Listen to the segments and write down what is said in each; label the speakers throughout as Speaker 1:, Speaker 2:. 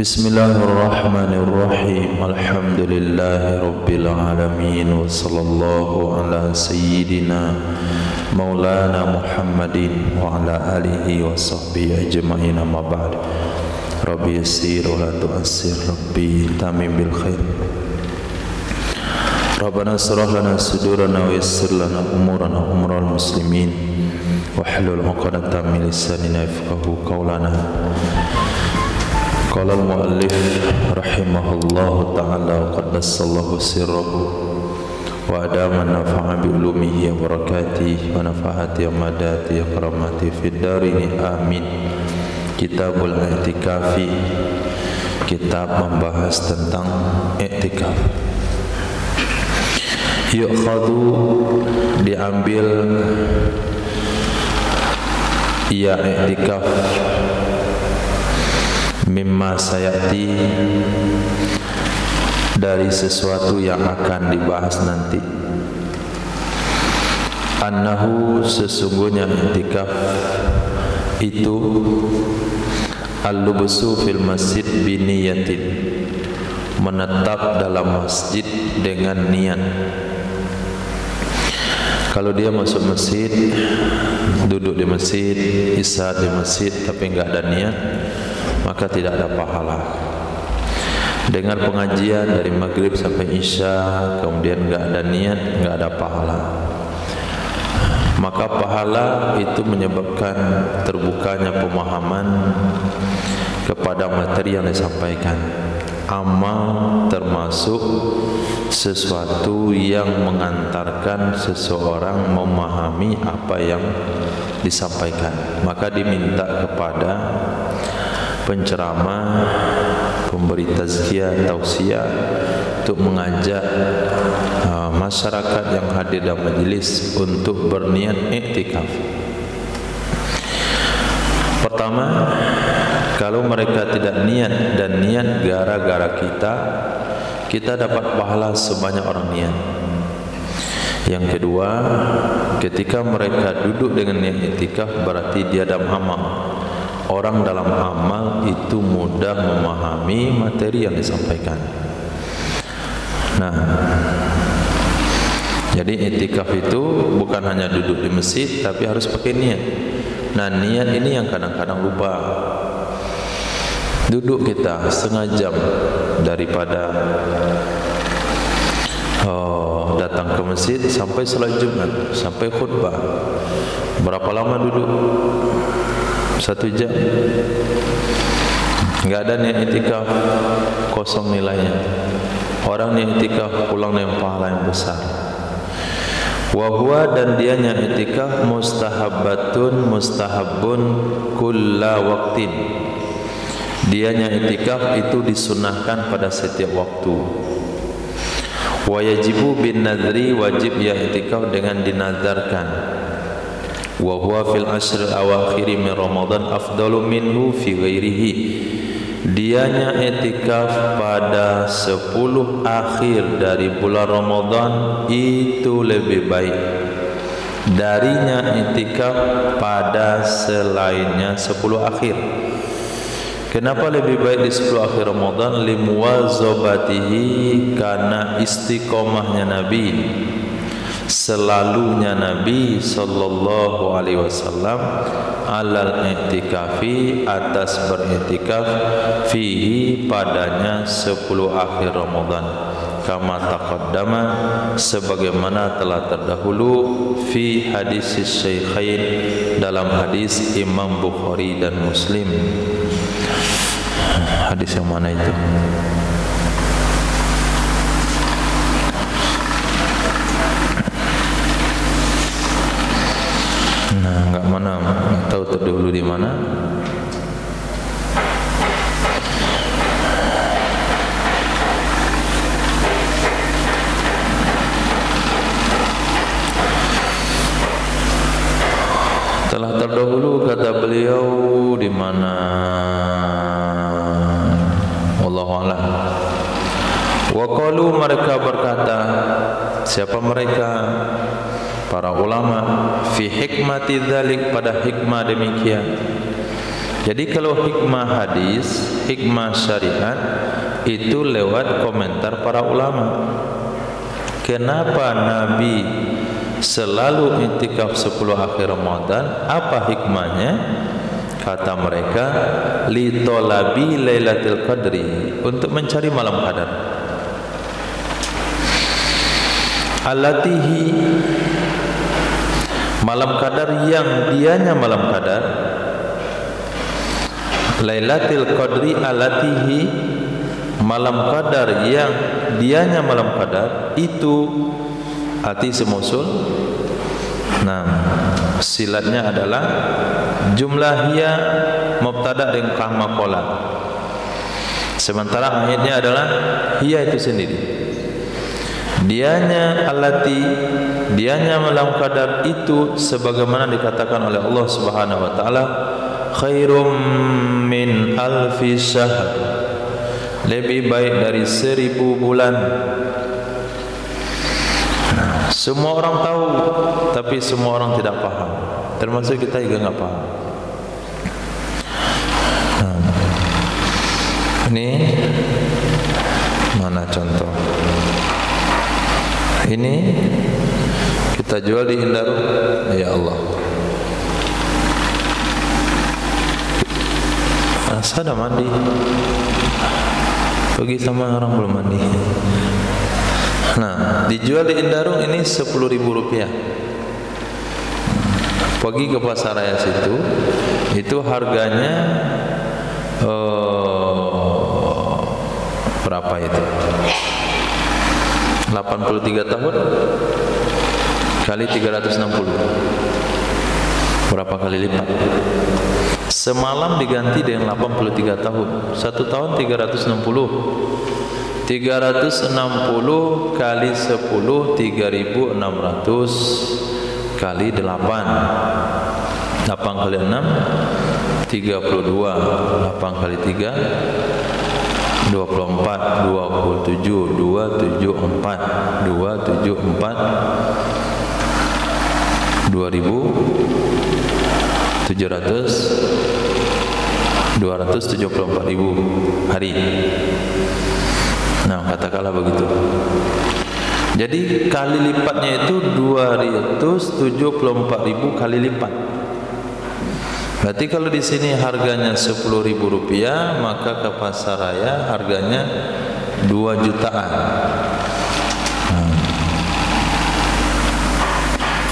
Speaker 1: Bismillahirrahmanirrahim. Alhamdulillahi rabbil alamin. Wa sallallahu ala sayyidina maulana Muhammadin wa ala alihi wa sahbihi ajma'in, amma ba'd. Rabbi yassir wa la tu'assir, Rabbi tamim bil khair. Rabbana shrah lana sudurana wa yassir lana umurana umral muslimin wa hlul 'uqdatam min lisanina yafqahu qawlana. Qala al-muallif rahimahullahu ta'ala wa qaddasallahu sirrahu wa adama nafa'a bi ulumihi wa barakatihi wa nafa'ati amadati ya karamati fid darini amin. Kitabul i'tikafi, kitab membahas tentang i'tikaf. Yu'khadhu, diambil ya i'tikaf mimma sayati, dari sesuatu yang akan dibahas nanti. Annahu, sesungguhnya i'tikaf itu al-lubsu fil masjid biniyatin, menetap dalam masjid dengan niat. Kalau dia masuk masjid, duduk di masjid, istirahat di masjid tapi enggak ada niat, maka tidak ada pahala. Dengar pengajian dari maghrib sampai isya, kemudian enggak ada niat, enggak ada pahala. Maka pahala itu menyebabkan terbukanya pemahaman kepada materi yang disampaikan. Amal termasuk sesuatu yang mengantarkan seseorang memahami apa yang disampaikan. Maka diminta kepada penceramah, pemberi tazkiyah, tausiah untuk mengajak masyarakat yang hadir dalam majelis untuk berniat i'tikaf. Pertama, kalau mereka tidak niat dan niat gara-gara kita dapat pahala sebanyak orang niat. Yang kedua, ketika mereka duduk dengan niat i'tikaf berarti dia dalam amal. Orang dalam amal itu mudah memahami materi yang disampaikan. Nah, jadi i'tikaf itu bukan hanya duduk di masjid tapi harus pakai niat. Nah, niat ini yang kadang-kadang lupa. Duduk kita setengah jam daripada datang ke masjid sampai salat Jumat, sampai khutbah. Berapa lama duduk? 1 jam. Enggak ada niat i'tikaf, kosong nilainya. Orang niat i'tikaf pulang dengan pahala yang besar. Wa huwa, dan dianya i'tikaf mustahabun kulla waqtin. Dianya i'tikaf itu disunahkan pada setiap waktu. Wa yajibu bin nadri, wajib ya i'tikaf dengan dinazarkan. Wa huwa fil ashr awakhir min Ramadan afdalu minhu fi ghairihi. Dianya i'tikaf pada 10 akhir dari bulan Ramadan itu lebih baik darinya i'tikaf pada selainnya 10 akhir. Kenapa lebih baik di 10 akhir Ramadan? Limuwazabatihi, karena istiqomahnya Nabi, selalunya Nabi sallallahu alaihi wasallam alal i'tikafi, atas beriktikaf, fihi, padanya 10 akhir Ramadan, kama taqaddama, sebagaimana telah terdahulu, fi hadis Syaikhain, dalam hadis Imam Bukhari dan Muslim. Hadis yang mana itu? Nah, enggak mana, tahu terdahulu di mana? Telah terdahulu kata beliau di mana? Wallahu a'lam. Wa qalu, mereka berkata, siapa mereka? Para ulama, fi hikmati dzalik, pada hikmah demikian. Jadi kalau hikmah hadis, hikmah syariat itu lewat komentar para ulama. Kenapa Nabi selalu iktikaf 10 akhir Ramadan? Apa hikmahnya? Kata mereka, li talabi lailatul qadri, untuk mencari malam qadar. Allatihi, malam qadar yang dianya malam qadar. Lailatul qadri allatihi, malam qadar yang dianya malam qadar itu arti semusul. Nah, silatnya adalah jumlah hiya mubtada dengan kama qala. Sementara ayatnya adalah hiya itu sendiri. Dianya allati, dianya malam qadar itu sebagaimana dikatakan oleh Allah Subhanahu wa taala, khairum min alfi syahr, lebih baik dari 1000 bulan. Semua orang tahu, tapi semua orang tidak paham. Termasuk kita juga nggak paham. Ini mana contoh? Ini kita jual di Indarung. Ya Allah, saya udah mandi. Pergi sama orang belum mandi. Nah, dijual di Indarung ini 10.000 rupiah. Pergi ke pasar raya situ, itu harganya berapa itu? 83 tahun kali 360. Berapa kali lipat? Semalam diganti dengan 83 tahun. 1 tahun 360. 360 kali 10, 3.600 kali 8. 8 kali 6 32. 8 kali 3 24. 27. 274. 274 274.000 hari. Nah, katakanlah begitu. Jadi kali lipatnya itu 274.000 kali lipat. Berarti kalau di sini harganya 10.000 rupiah, maka ke pasar raya harganya 2 jutaan.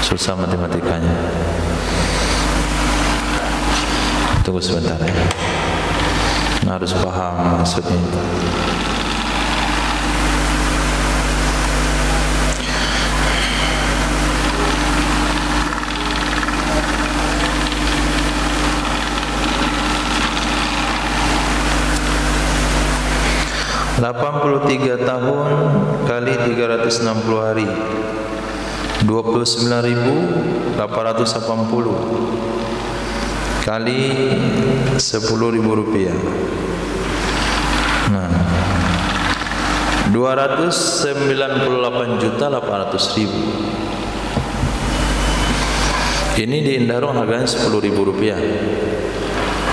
Speaker 1: Susah matematikanya. Tunggu sebentar ya. Harus paham maksudnya itu. (83 tahun kali 360 hari) 29.880 kali 10.000 rupiah. Nah, 298.800.000. Ini di Indarung harganya 10.000 rupiah.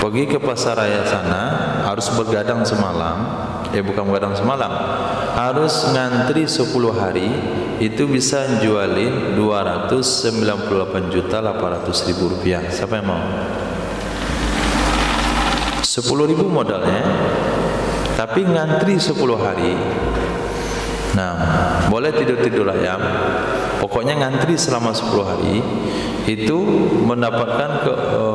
Speaker 1: Pergi ke pasar raya sana harus begadang semalam. Bukan begadang semalam, harus ngantri 10 hari. Itu bisa jualin 298.800.000 rupiah. Siapa yang mau? 10.000 modalnya, tapi ngantri 10 hari. Nah, boleh tidur-tidur ayam. Pokoknya ngantri selama 10 hari. Itu mendapatkan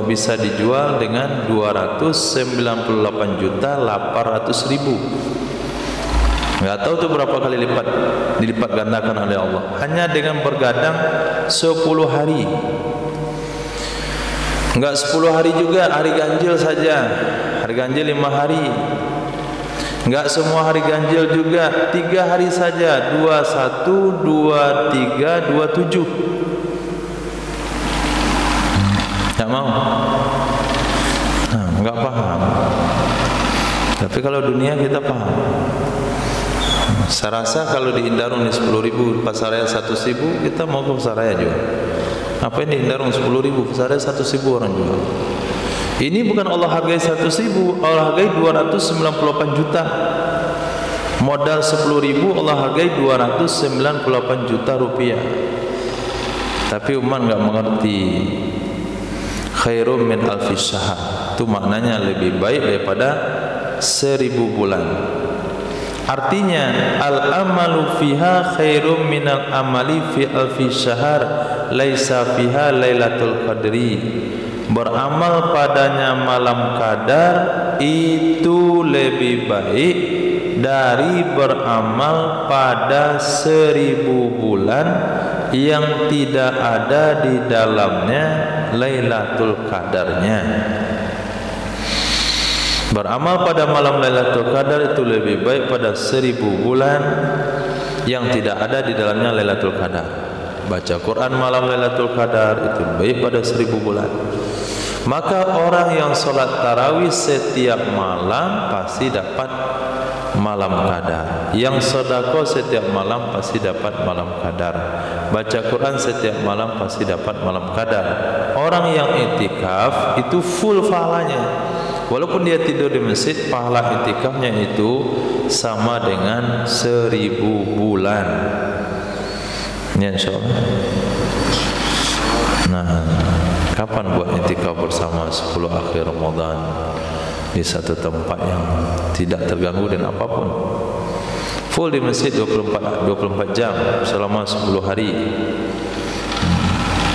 Speaker 1: bisa dijual dengan 298.800.000. Nggak tahu tuh berapa kali lipat, dilipat gandakan oleh Allah. Hanya dengan bergadang 10 hari. Enggak 10 hari juga, hari ganjil saja. Hari ganjil 5 hari. Enggak semua hari ganjil juga, 3 hari saja. 21, 23, 27. Enggak mau. Nah, enggak paham. Tapi kalau dunia kita paham. Saya rasa kalau di Indarung ini 10.000, pasar raya 100.000, kita mau ke pasar raya juga. Apa ini Indarung 10.000, pasar raya 100.000 orang jual. Ini bukan Allah hargai 100.000, Allah hargai 298 juta. Modal 10.000 Allah hargai 298 juta rupiah. Tapi umat enggak mengerti. Khairum min alfi syahr. Itu maknanya lebih baik daripada 1000 bulan. Artinya al-amalu fiha khairum minal amali fi alfi syahr laisa fiha lailatul qadri. Beramal padanya malam qadar itu lebih baik dari beramal pada 1000 bulan yang tidak ada di dalamnya lailatul qadarnya. Beramal pada malam Lailatul Qadar itu lebih baik pada 1000 bulan yang tidak ada di dalamnya Lailatul Qadar. Baca Quran malam Lailatul Qadar itu baik pada 1000 bulan. Maka orang yang sholat tarawih setiap malam pasti dapat malam qadar. Yang sedekah setiap malam pasti dapat malam qadar. Baca Quran setiap malam pasti dapat malam qadar. Orang yang iktikaf itu full pahalanya. Walaupun dia tidur di masjid, pahala iktikafnya itu sama dengan 1000 bulan. Ya, insyaallah. Nah, kapan buat iktikaf bersama 10 akhir Ramadan di satu tempat yang tidak terganggu dengan apapun? Full di masjid 24 jam selama 10 hari.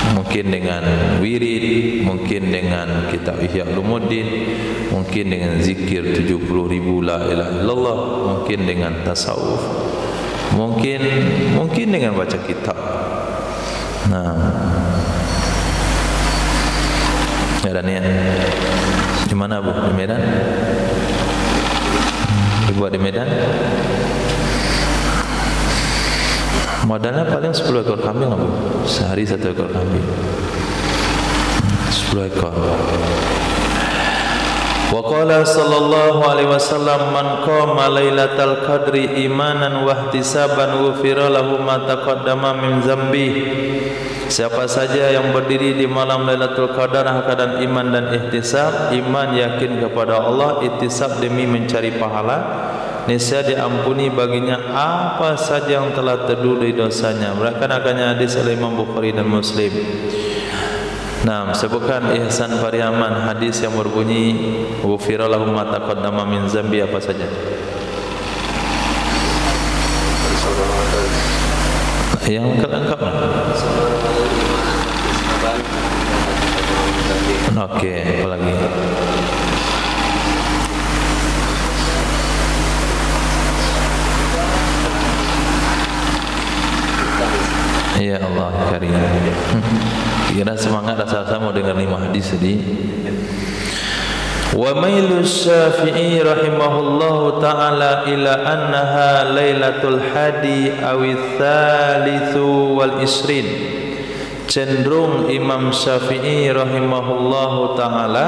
Speaker 1: Mungkin dengan wirid, mungkin dengan kitab Ihya Ulumuddin, mungkin dengan zikir 70.000 la ilaha illallah, mungkin dengan tasawuf, mungkin dengan baca kitab. Nah, ada niat di mana Bu? Di Medan? Dibuat di Medan? Modalnya paling 10 ekor kambing Bu. Sehari 1 ekor kambing. 10 ekor. Wa qala sallallahu alaihi wasallam man qama lailatal qadri imanan wa ihtisaban ghufira lahu ma taqaddama min dzambi. Siapa saja yang berdiri di malam Lailatul Qadar keadaan iman dan ihtisab, iman yakin kepada Allah, ihtisab demi mencari pahala, niscaya diampuni baginya apa saja yang telah terdahulu dosanya. Merakan-akannya hadis oleh Imam Bukhari dan Muslim. Nah, sebutkan Ihsan Pariaman hadis yang berbunyi ghufira lahu ma taqaddama min dzambi apa saja? Yang lengkap. Oke, apa lagi? Ya Allah karim. Kira semangat rasa-rasa mau dengar 5 hadis tadi. Wa mailu Syafi'i rahimahullahu ta'ala ila annaha lailatul hadi awil thalithu wal isrin. Cenderung Imam Syafi'i rahimahullahu ta'ala,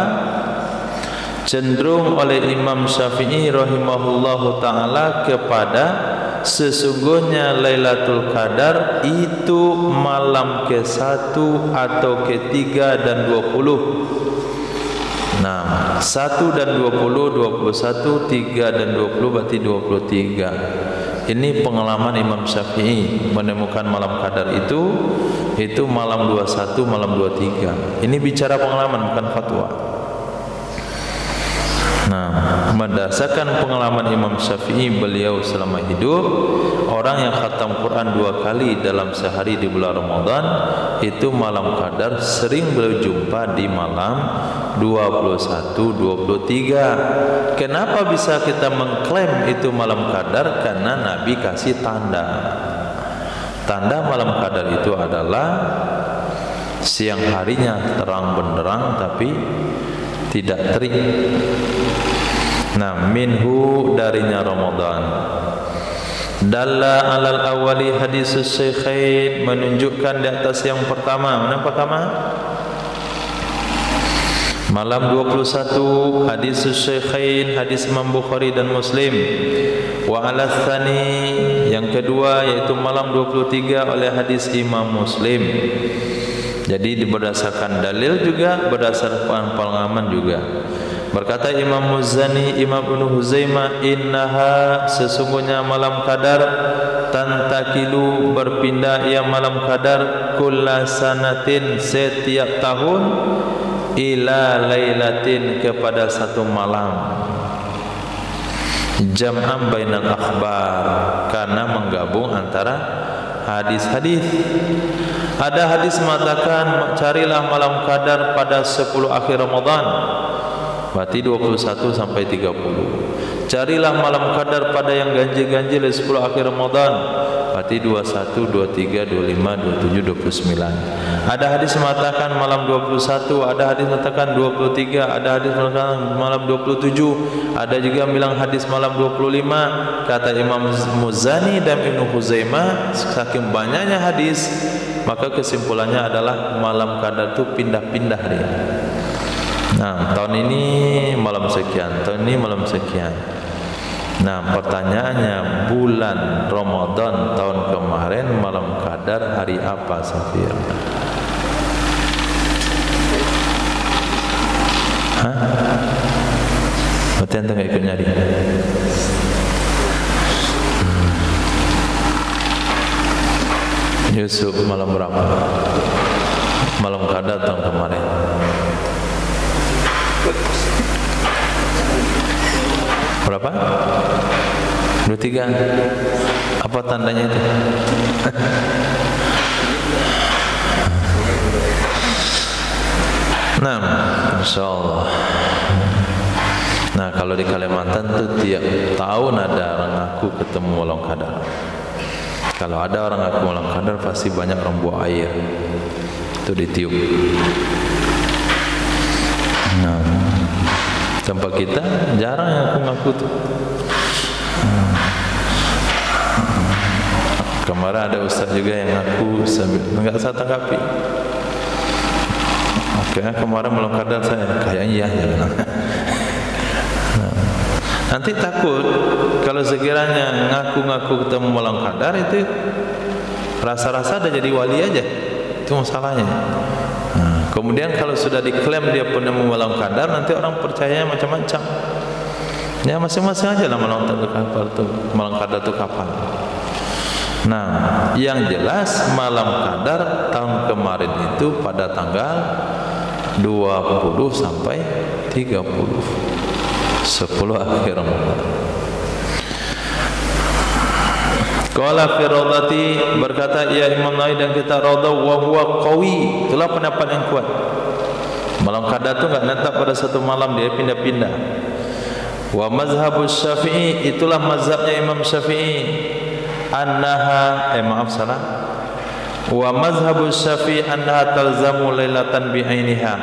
Speaker 1: cenderung oleh Imam Syafi'i rahimahullahu ta'ala kepada sesungguhnya Lailatul Qadar itu malam ke-1 atau ke-3 dan 20. Nah, 1 dan 20, 21, 3 dan 20 berarti 23. Ini pengalaman Imam Syafi'i menemukan malam qadar itu malam 21, malam 23. Ini bicara pengalaman bukan fatwa. Nah, berdasarkan pengalaman Imam Syafi'i beliau selama hidup, orang yang khatam Quran 2 kali dalam sehari di bulan Ramadan itu malam qadar sering beliau jumpa di malam 21, 23. Kenapa bisa kita mengklaim itu malam qadar? Karena Nabi kasih tanda. Tanda malam qadar itu adalah siang harinya terang benderang tapi tidak terik. Nah, minhu darinya Ramadan. Dalla alal awali hadis Syekhain, menunjukkan di atas yang pertama. Mana pertama? Malam 21 hadis Syekhain, hadis Imam Bukhari dan Muslim. Wa ala tsani, yang kedua yaitu malam 23 oleh hadis Imam Muslim. Jadi berdasarkan dalil juga, berdasarkan pengalaman juga. Berkata Imam Muzani, Imam Ibnu Huzaimah, innaha, sesungguhnya malam qadar, tantakilu, berpindah ia malam qadar, kulla sanatin, setiap tahun, ila lailatin, kepada satu malam. Jam'an bainal akhbar, karena menggabung antara hadis-hadis. Ada hadis mengatakan carilah malam qadar pada 10 akhir Ramadan, berarti 21 sampai 30. Carilah malam qadar pada yang ganjil-ganjil 10 akhir Ramadan, berarti 21, 23, 25, 27, 29. Ada hadis mengatakan malam 21, ada hadis mengatakan 23, ada hadis mengatakan malam 27, ada juga bilang hadis malam 25. Kata Imam Muzani dan Ibnu Huzaimah, saking banyaknya hadis, maka kesimpulannya adalah malam qadar itu pindah-pindah dia. Nah, tahun ini malam sekian, tahun ini malam sekian. Nah, pertanyaannya, bulan Ramadan tahun kemarin malam qadar hari apa, Safir? Hah? Berarti anda nggak ikut nyari? Yusuf, malam berapa? Malam qadar tahun kemarin. Berapa? 23. Apa tandanya itu? Nah, insyaallah. Nah, kalau di Kalimantan tuh tiap tahun ada orang ngaku ketemu malam qadar. Kalau ada orang ngaku malam qadar, pasti banyak orang buah air. Itu ditiup. Nah, tempat kita jarang yang ngaku tuh. Kemarin ada ustaz juga yang ngaku, enggak saya tanggapi. Oke, kemarin malam qadar saya kayaknya iya. Nanti takut kalau sekiranya ngaku-ngaku ketemu malam qadar itu rasa-rasa ada jadi wali aja. Itu masalahnya. Kemudian kalau sudah diklaim dia penemu malam qadar, nanti orang percayanya macam-macam. Ya masing-masing aja lah malam qadar itu kapan. Nah, yang jelas malam qadar tahun kemarin itu pada tanggal 20 sampai 30, 10 akhir Ramadan. Qala fi rawdati, berkata ya Imam Nawawi dan kita Rawdah, wa huwa qawi, itulah pendapat yang kuat. Malam qadar itu enggak netap pada satu malam, dia pindah-pindah. Wa mazhabus Syafi'i, itulah mazhabnya Imam Syafi'i, annaha salah. Wa mazhabus Syafi'i annaha talzamu lailatan bi'ainiha.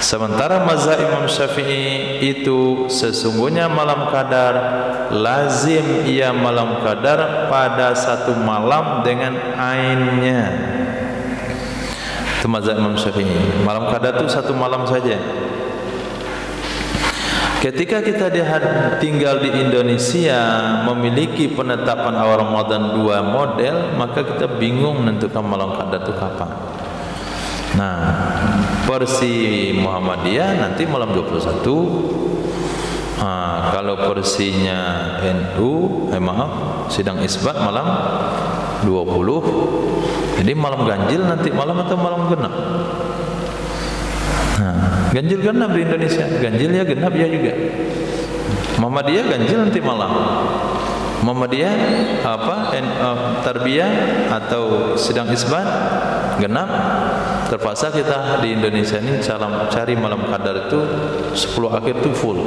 Speaker 1: Sementara mazhab Imam Syafi'i itu sesungguhnya malam qadar lazim ia malam qadar pada satu malam dengan ainnya. Itu mazhab Imam Syafi'i. Malam qadar itu satu malam saja. Ketika kita tinggal di Indonesia memiliki penetapan awal Ramadan 2 model, maka kita bingung menentukan malam qadar itu kapan. Nah, versi Muhammadiyah nanti malam 21. Kalau versinya NU, sidang isbat malam 20. Jadi malam ganjil nanti malam atau malam genap? Ganjil genap di Indonesia, ganjil ya genap ya juga. Muhammadiyah ganjil nanti malam. Muhammadiyah tarbiyah atau sidang isbat genap. Terpaksa kita di Indonesia ini cari malam qadar itu 10 akhir itu full.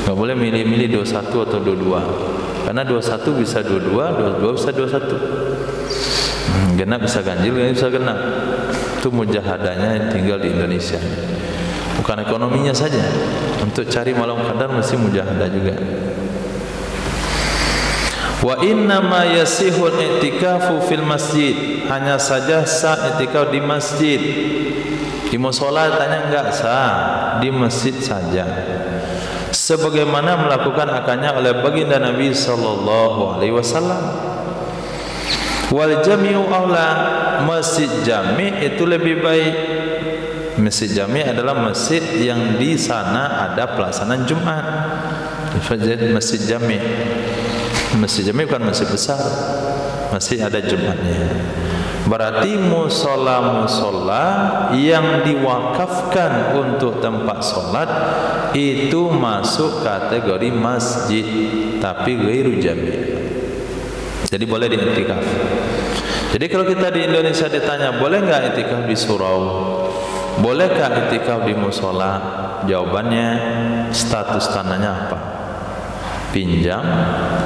Speaker 1: Enggak boleh milih-milih 21 atau 22. Karena 21 bisa 22, 22 bisa 21. Genap bisa ganjil, ganjil bisa genap. Itu mujahadahnya tinggal di Indonesia. Bukan ekonominya saja. Untuk cari malam qadar mesti mujahadah juga. Wa inna ma yasihul i'tikafu fil masjid, hanya saja sah i'tikaf di masjid. Di mushola tanya enggak sah, di masjid saja. Sebagaimana melakukan akannya oleh baginda Nabi sallallahu alaihi wasallam. Wal jami'u aula, masjid jami' itu lebih baik. Masjid jami' adalah masjid yang di sana ada pelaksanaan Jumat. Masjid jami'. Masjid jami' bukan masjid besar. Masjid ada Jumatnya. Berarti musola-musola yang diwakafkan untuk tempat solat itu masuk kategori masjid, tapi ghairu jami'. Jadi boleh diiktikaf. Jadi kalau kita di Indonesia ditanya, boleh nggak iktikaf di surau? Bolehkah iktikaf di musola? Jawabannya, status tanahnya apa? Pinjam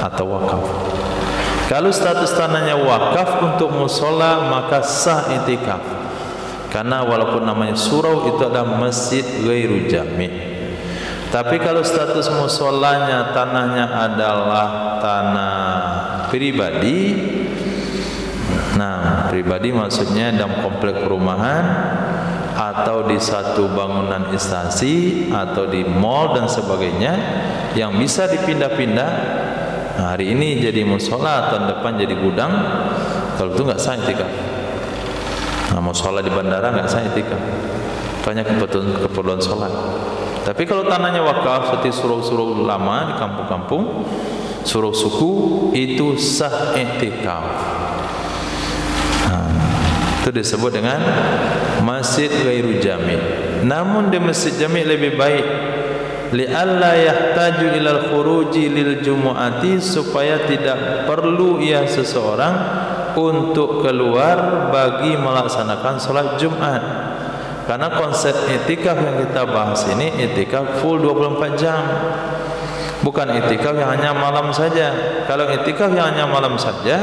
Speaker 1: atau wakaf? Kalau status tanahnya wakaf untuk musola, maka sah iktikaf. Karena walaupun namanya surau, itu ada masjid ghairu jami'. Tapi kalau status musolanya tanahnya adalah tanah pribadi, nah pribadi maksudnya dalam komplek perumahan atau di satu bangunan instansi atau di mall dan sebagainya yang bisa dipindah-pindah. Nah, hari ini jadi musola, tahun depan jadi gudang, kalau itu nggak sah iktikaf. Nah, musola di bandara nggak sah iktikaf, banyak keperluan sholat. Tapi kalau tanahnya wakaf seperti surau-surau lama di kampung-kampung, surau suku, itu sah iktikaf. Nah, itu disebut dengan masjid ghairu jami'. Namun di masjid jami' lebih baik, li'alla yahtaju ilal khuruji lil jumu'ati, supaya tidak perlu ia seseorang untuk keluar bagi melaksanakan sholat Jumat. Karena konsep iktikaf yang kita bahas ini iktikaf full 24 jam, bukan iktikaf yang hanya malam saja. Kalau iktikaf yang hanya malam saja,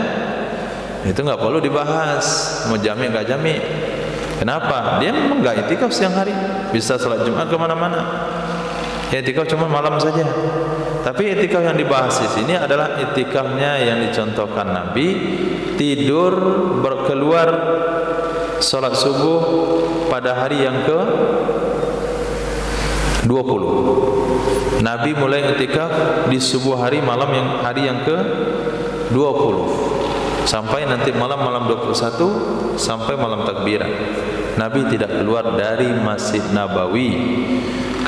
Speaker 1: itu nggak perlu dibahas mau jami' nggak jami'. Kenapa? Dia memang nggak iktikaf siang hari, bisa sholat Jumat kemana-mana. Iktikaf cuma malam saja. Tapi iktikaf yang dibahas di sini adalah iktikafnya yang dicontohkan Nabi, tidur berkeluar sholat subuh pada hari yang ke-20. Nabi mulai iktikaf di subuh hari, malam yang hari yang ke-20 sampai nanti malam 21 sampai malam takbiran. Nabi tidak keluar dari Masjid Nabawi.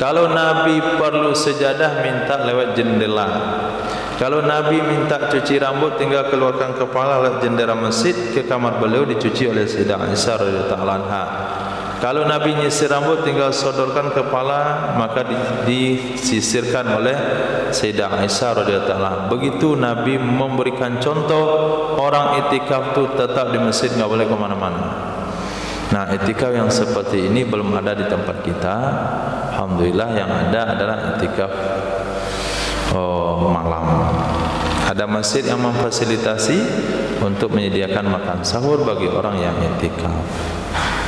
Speaker 1: Kalau Nabi perlu sejadah, minta lewat jendela. Kalau Nabi minta cuci rambut, tinggal keluarkan kepala lewat jendela masjid ke kamar beliau, dicuci oleh Sayyidah Aisyah radhiyallahu anha. Kalau Nabi nyisir rambut, tinggal sodorkan kepala, maka disisirkan oleh Sayyidah Aisyah radhiyallahu anha. Begitu Nabi memberikan contoh, orang itikaf itu tetap di masjid, nggak boleh kemana-mana. Nah, itikaf yang seperti ini belum ada di tempat kita. Alhamdulillah, yang ada adalah itikaf malam. Ada masjid yang memfasilitasi untuk menyediakan makan sahur bagi orang yang itikaf.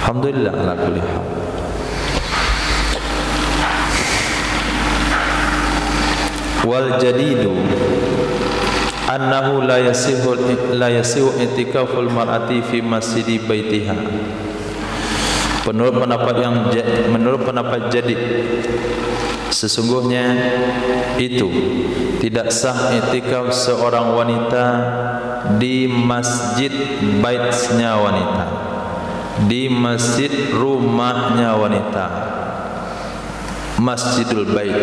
Speaker 1: Alhamdulillah ala kulli hal. Wal jadidu annahu la yasihu itikaful mar'ati fi masjidi baitiha. Menurut pendapat jadid, sesungguhnya itu tidak sah itikaf seorang wanita di masjid baitnya wanita, di masjid rumahnya wanita. Masjidul Bait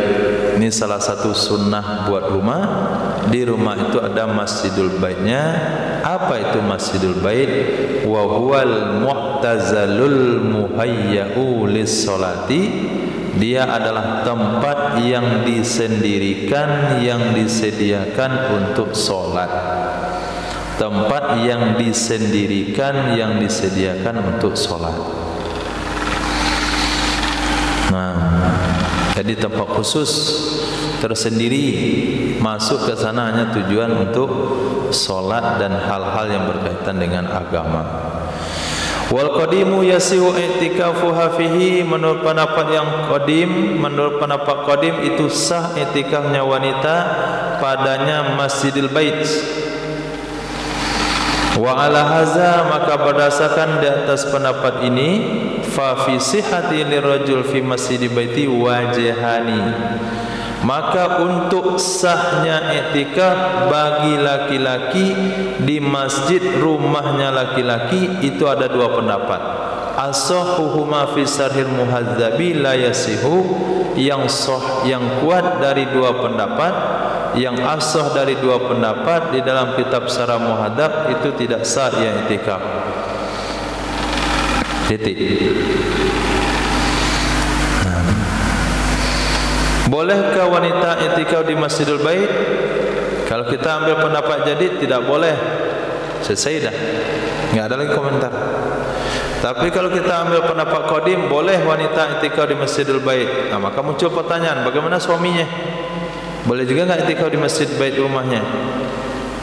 Speaker 1: ini salah satu sunnah buat rumah. Di rumah itu ada Masjidul Baitnya. Apa itu Masjidul Bait? Wa huwal mu'tazalul muhayya'u lis-sholati. Dia adalah tempat yang disendirikan, yang disediakan untuk sholat. Tempat yang disendirikan, yang disediakan untuk sholat. Nah, jadi tempat khusus tersendiri, masuk ke sana hanya tujuan untuk sholat dan hal-hal yang berkaitan dengan agama. Wal qadimu yasihu i'tikafuha fihi, menurut pendapat yang qadim, menurut pendapat qadim itu sah i'tikafnya wanita padanya Masjidil Bait. Wa ala haza, maka berdasarkan di atas pendapat ini, fa fi sihhati lirajul fi masjidi baiti wajhani, Maka untuk sahnya i'tikaf bagi laki-laki di masjid rumahnya laki-laki itu ada dua pendapat. As-sahhuhuma fi sarhil muhadzabi la yasihu, yang kuat dari dua pendapat, yang asah dari dua pendapat di dalam kitab Syarah Muhadzab itu tidak sah ya i'tikaf. Titik. Bolehkah wanita i'tikaf di Masjidil Bait? Kalau kita ambil pendapat jadid tidak boleh. Selesai dah. Enggak ada lagi komentar. Tapi kalau kita ambil pendapat qadim, boleh wanita i'tikaf di Masjidil Bait. Nah, maka muncul pertanyaan, bagaimana suaminya? Boleh juga enggak i'tikaf di Masjid Bait rumahnya?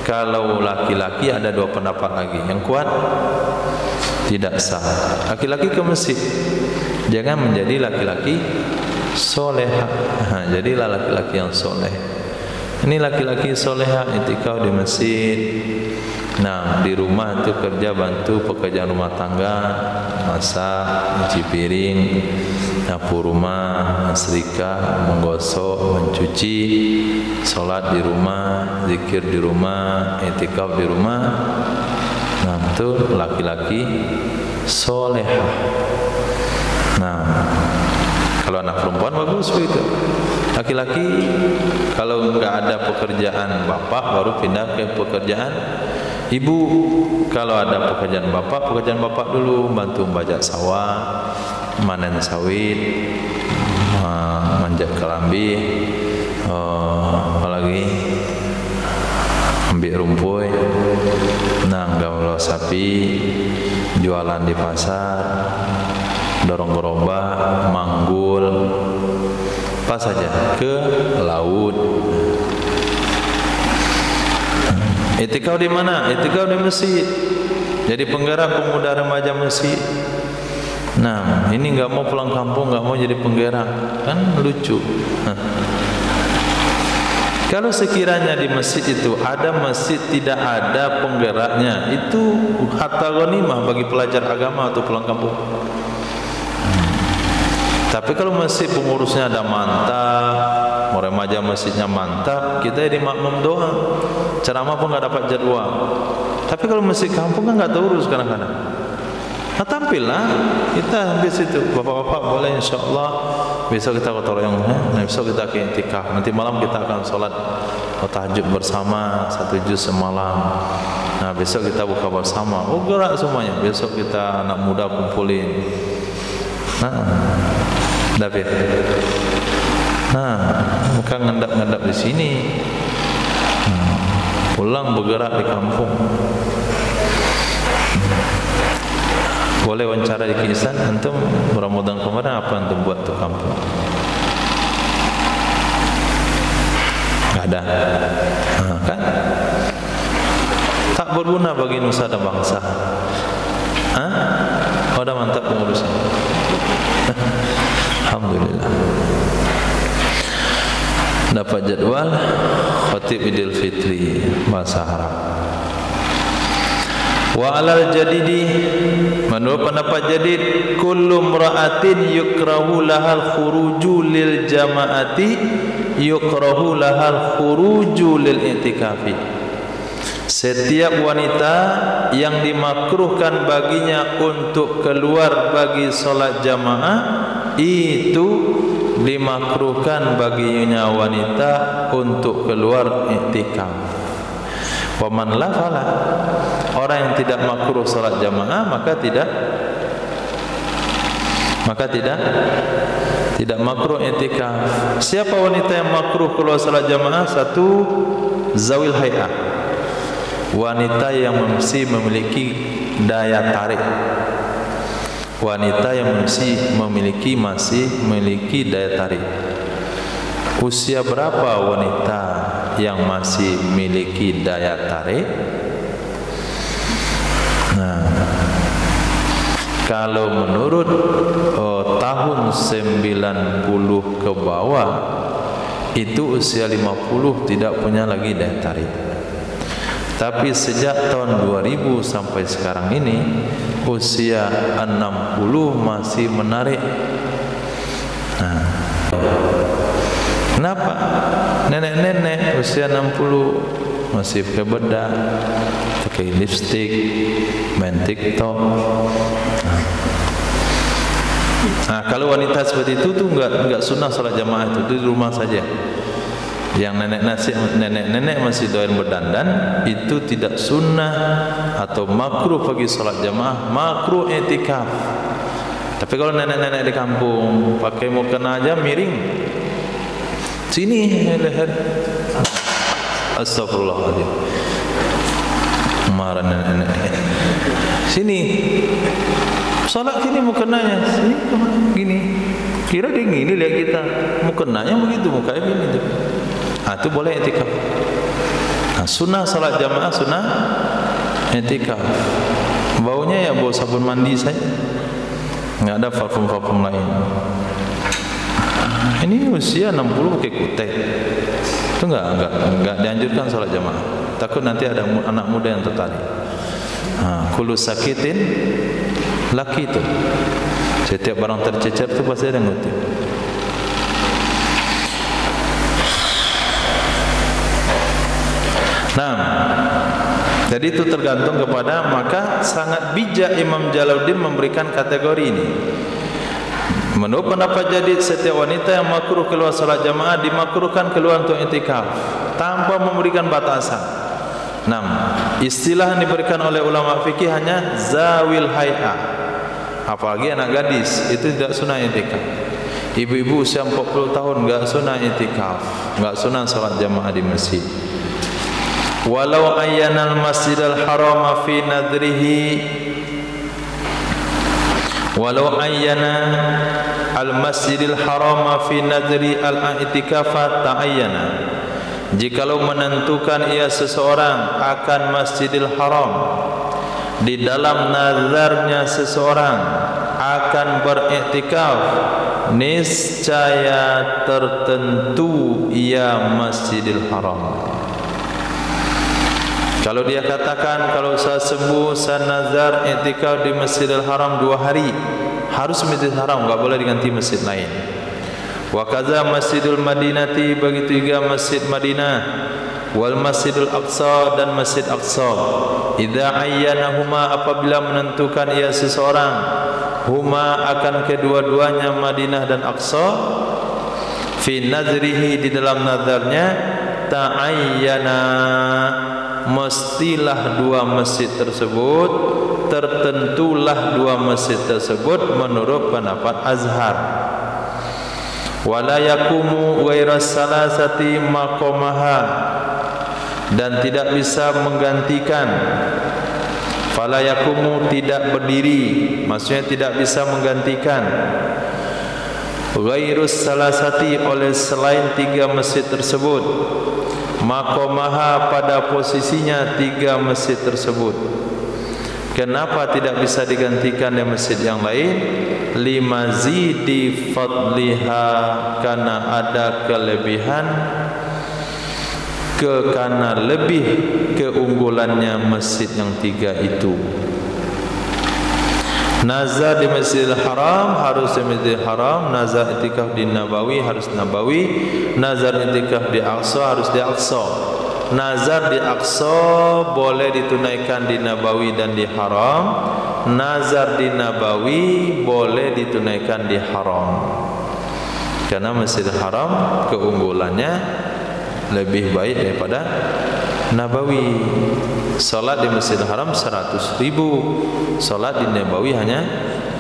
Speaker 1: Kalau laki-laki ada dua pendapat lagi. Yang kuat tidak sah. Laki-laki ke masjid. Jangan menjadi laki-laki soleha. Jadilah laki-laki yang soleh. Ini laki-laki soleha i'tikaf di masjid. Nah, di rumah itu kerja, bantu pekerjaan rumah tangga, masak, cuci piring, dapur rumah, setrika, menggosok, mencuci, sholat di rumah, zikir di rumah, i'tikaf di rumah. Nah, itu laki-laki soleha. Nah, kalau anak perempuan bagus begitu. Laki-laki kalau enggak ada pekerjaan bapak baru pindah ke pekerjaan ibu. Kalau ada pekerjaan bapak dulu, bantu membajak sawah, manen sawit, manjat kelambi, apalagi ambil rumput, gaul sapi, jualan di pasar, dorong gerobak, manggul, apa saja, ke laut. I'tikaf di mana? I'tikaf di masjid. Jadi penggerak pemuda remaja masjid. Nah, ini enggak mau pulang kampung, enggak mau jadi penggerak, kan lucu. Kalau sekiranya di masjid itu ada masjid tidak ada penggeraknya, itu harta ghanimah bagi pelajar agama atau pulang kampung. Tapi kalau masjid pengurusnya ada mantap, remaja masjidnya mantap, kita jadi makmum doang, ceramah pun nggak dapat jadwal. Tapi kalau masjid kampung kan nggak terurus kadang-kadang. Nah, tampillah kita sampai situ, bapak-bapak boleh insyaallah besok kita gotong royong, besok kita ke i'tikaf, nanti malam kita akan sholat tahajud bersama 1 juz semalam. Nah, besok kita buka bersama, gerak semuanya, besok kita anak muda kumpulin. Dapat. Bukan ngendap-ngendap di sini. Pulang bergerak di kampung. Boleh wawancara di Kisan, antum Ramadan kemarin apa antum buat tuh kampung? Enggak ada. Kan? Tak berguna bagi nusa dan bangsa. Udah mantap pengurusnya. Alhamdulillah. Dapat jadwal khatib Idul Fitri bahasa Arab. Wa alal jadidi, menurut pendapat jadid, kullu imra'atin yukrahu lahal khuruju lil jama'ati yukrahu lahal khuruju lil i'tikafi. Setiap wanita yang dimakruhkan baginya untuk keluar bagi solat jamaah, itu dimakruhkan baginya wanita untuk keluar i'tikaf. Wa man la fala, orang yang tidak makruh solat jamaah maka tidak makruh i'tikaf. Siapa wanita yang makruh keluar solat jamaah? Satu, zawil hay'ah, wanita yang mesti memiliki daya tarik. Wanita yang masih memiliki daya tarik. Usia berapa wanita yang masih memiliki daya tarik? Nah, kalau menurut tahun 90 ke bawah, itu usia 50 tidak punya lagi daya tarik. Tapi sejak tahun 2000 sampai sekarang ini, usia 60 masih menarik. Kenapa? Nenek-nenek usia 60 masih pakai bedak, pakai lipstick, main TikTok. Nah, kalau wanita seperti itu tuh enggak sunnah salat jamaah itu di rumah saja. Yang nenek-nenek masih doyan berdandan, itu tidak sunnah atau makruh bagi salat jamaah, makruh i'tikaf. Tapi kalau nenek-nenek di kampung pakai mukena aja miring, sini leher, astagfirullahaladzim, marah nenek-nenek, sini salat sini mukenanya, sini gini, kira dia gini lihat kita, mukenanya begitu, mukanya gini tuh. Nah, itu boleh i'tikaf. Nah, sunnah salat jamaah, sunnah i'tikaf. Baunya ya bau sabun mandi saja, nggak ada parfum-parfum lain. Ini usia 60 pakai kutek, itu nggak dianjurkan salat jamaah. Takut nanti ada anak muda yang tertarik. Kullu sakitin laki itu, setiap barang tercecer itu pasti ada ngutip. Nah, jadi itu tergantung kepada, maka sangat bijak Imam Jalaluddin memberikan kategori ini. Menurut pendapat Jadid, setiap wanita yang makruh keluar salat jamaah dimakruhkan keluar untuk i'tikaf tanpa memberikan batasan. 6. Istilah yang diberikan oleh ulama fikih hanya zawil hay'ah. Apalagi anak gadis itu tidak sunnah i'tikaf. Ibu-ibu usia 40 tahun enggak sunnah i'tikaf, enggak sunnah salat jamaah di masjid. Walau ayyanal masjidal haram fi nadrihi, walau ayyana al masjidil haram fi nadri al i'tikafa ta'ayyana, jikalau menentukan ia seseorang akan masjidil haram, di dalam nazarnya seseorang akan beriktikaf, niscaya tertentu ia masjidil haram. Kalau dia katakan, kalau saya sembuh, saya nazar i'tikaf di Masjidil Haram 2 hari, harus Masjidil Haram, enggak boleh diganti masjid lain. Wa kaza Masjidul Madinati, begitu juga Masjid Madinah, wal Masjidul Aqsa dan Masjid Aqsa. Idza ayyanahuma, apabila menentukan ia seseorang, huma akan kedua-duanya Madinah dan Aqsa, fi nazrihi di dalam nazarnya, ta'ayyana mestilah 2 masjid tersebut, tertentulah 2 masjid tersebut menurut pendapat Azhar. Wala yakumu ghairas salasati maqamaha, dan tidak bisa menggantikan. Fala yakumu, tidak berdiri, maksudnya tidak bisa menggantikan ghairus salasati, oleh selain 3 masjid tersebut, maqamaha, pada posisinya 3 masjid tersebut. Kenapa tidak bisa digantikan di masjid yang lain? Limazidi fadliha, karena ada kelebihan, karena lebih keunggulannya masjid yang 3 itu. Nazar di Masjidil Haram harus di Masjidil Haram, nazar i'tikaf di Nabawi harus Nabawi, nazar i'tikaf di Aqsa harus di Aqsa. Nazar di Aqsa boleh ditunaikan di Nabawi dan di Haram, nazar di Nabawi boleh ditunaikan di Haram. Karena Masjidil Haram keunggulannya lebih baik daripada Nabawi. Salat di Masjidil Haram 100.000, salat di Nabawi hanya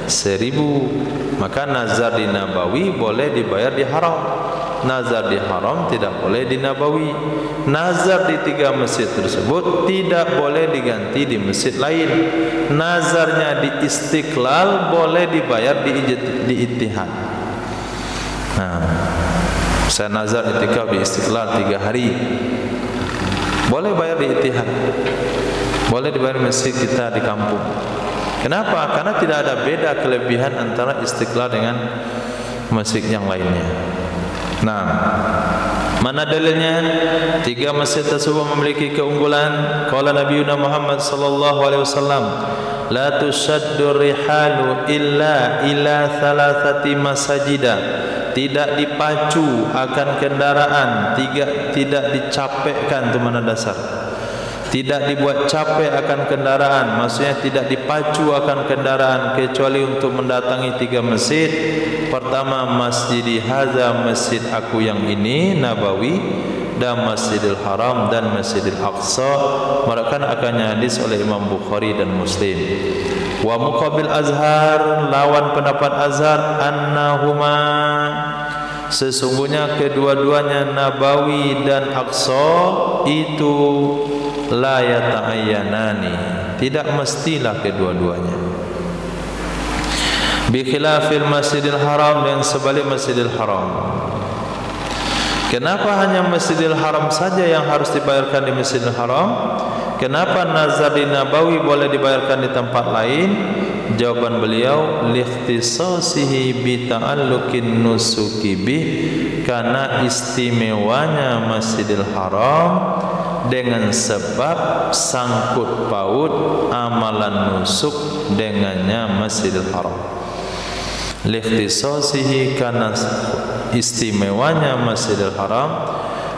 Speaker 1: 1.000. Maka nazar di Nabawi boleh dibayar di Haram, nazar di Haram tidak boleh di Nabawi. Nazar di 3 masjid tersebut tidak boleh diganti di masjid lain. Nazarnya di Istiqlal boleh dibayar di Ittihad. Nah, saya nazar i'tikaf di Istiqlal 3 hari, boleh bayar di Ittihad, boleh dibayar masjid kita di kampung. Kenapa? Karena tidak ada beda kelebihan antara Istiqlal dengan masjid yang lainnya. Nah, mana dalilnya? 3 masjid tersebut memiliki keunggulan. Qala Nabiuna Muhammad sallallahu alaihi wasallam, la tushaddu rihalu illa ila thalathati masajida tidak dipacu akan kendaraan, tidak dicapekkan, itu mana dasar. Tidak dibuat capek akan kendaraan, maksudnya tidak dipacu akan kendaraan kecuali untuk mendatangi 3 masjid. Pertama, Masjidi Hadza, masjid aku yang ini Nabawi, dan Masjidil Haram dan Masjidil Aqsa. Mereka akannya hadis oleh Imam Bukhari dan Muslim. Wa muqabil Azhar, lawan pendapat Azhar, annahuma, sesungguhnya kedua-duanya Nabawi dan Aqsa itu la yata'ayyanani, tidak mestilah kedua-duanya. Bi khilafil Masjidil Haram, yang sebalik Masjidil Haram. Kenapa hanya Masjidil Haram saja yang harus dibayarkan di Masjidil Haram? Kenapa nazar di Nabawi boleh dibayarkan di tempat lain? Jawaban beliau, likhtisasihi bi ta'alluqin nusuki bih, karena istimewanya Masjidil Haram dengan sebab sangkut paut amalan nusuk dengannya Masjidil Haram. Likhtisasihi, karena istimewanya Masjidil Haram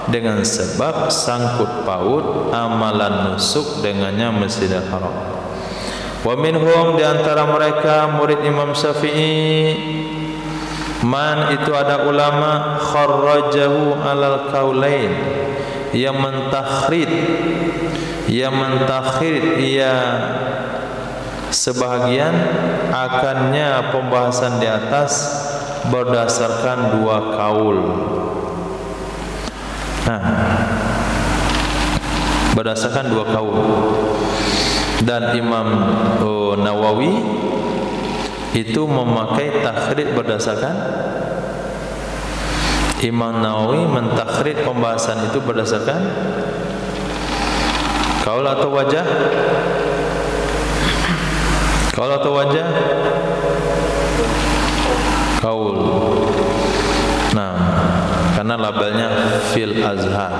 Speaker 1: dengan sebab sangkut paut amalan nusuk dengannya Masjidil Haram. Wa minhum, di antara mereka murid Imam Syafi'i, man, itu ada ulama kharrajahu alal kaulain, yang mentakhrid ia sebahagian akannya pembahasan di atas berdasarkan 2 kaul. Berdasarkan 2 kaul. Dan Imam Nawawi itu memakai takhrid berdasarkan, Imam Nawawi mentakhrid pembahasan itu berdasarkan kaul atau wajah? Kaul atau wajah? Kaul. Nah, karena labelnya fil Azhar.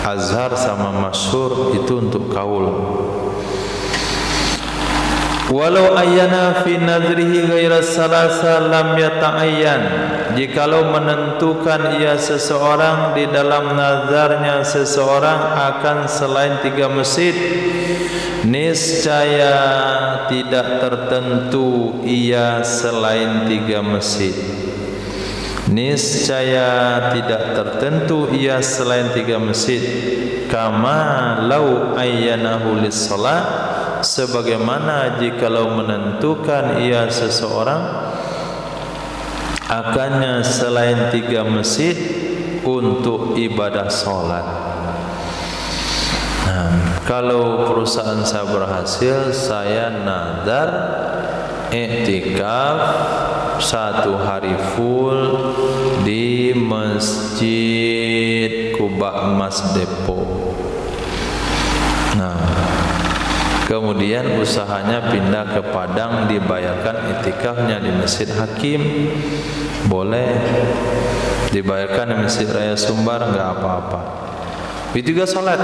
Speaker 1: Azhar sama masyhur itu untuk kaul. Walau ayyana fi nadrihi ghaira salasa lam yata'ayyan, jikalau menentukan ia seseorang di dalam nazarnya seseorang akan selain 3 masjid, niscaya tidak tertentu ia selain 3 masjid. Niscaya tidak tertentu ia selain 3 masjid. Kama lau ayyanahu lis-shalah, sebagaimana jikalau menentukan ia seseorang akannya selain 3 masjid untuk ibadah sholat. Kalau perusahaan saya berhasil, saya nazar iktikaf 1 hari full di Masjid Kubah Emas Depok. Kemudian usahanya pindah ke Padang, dibayarkan iktikafnya di Masjid Hakim, boleh. Dibayarkan di Masjid Raya Sumbar, enggak apa-apa. Itu juga salat.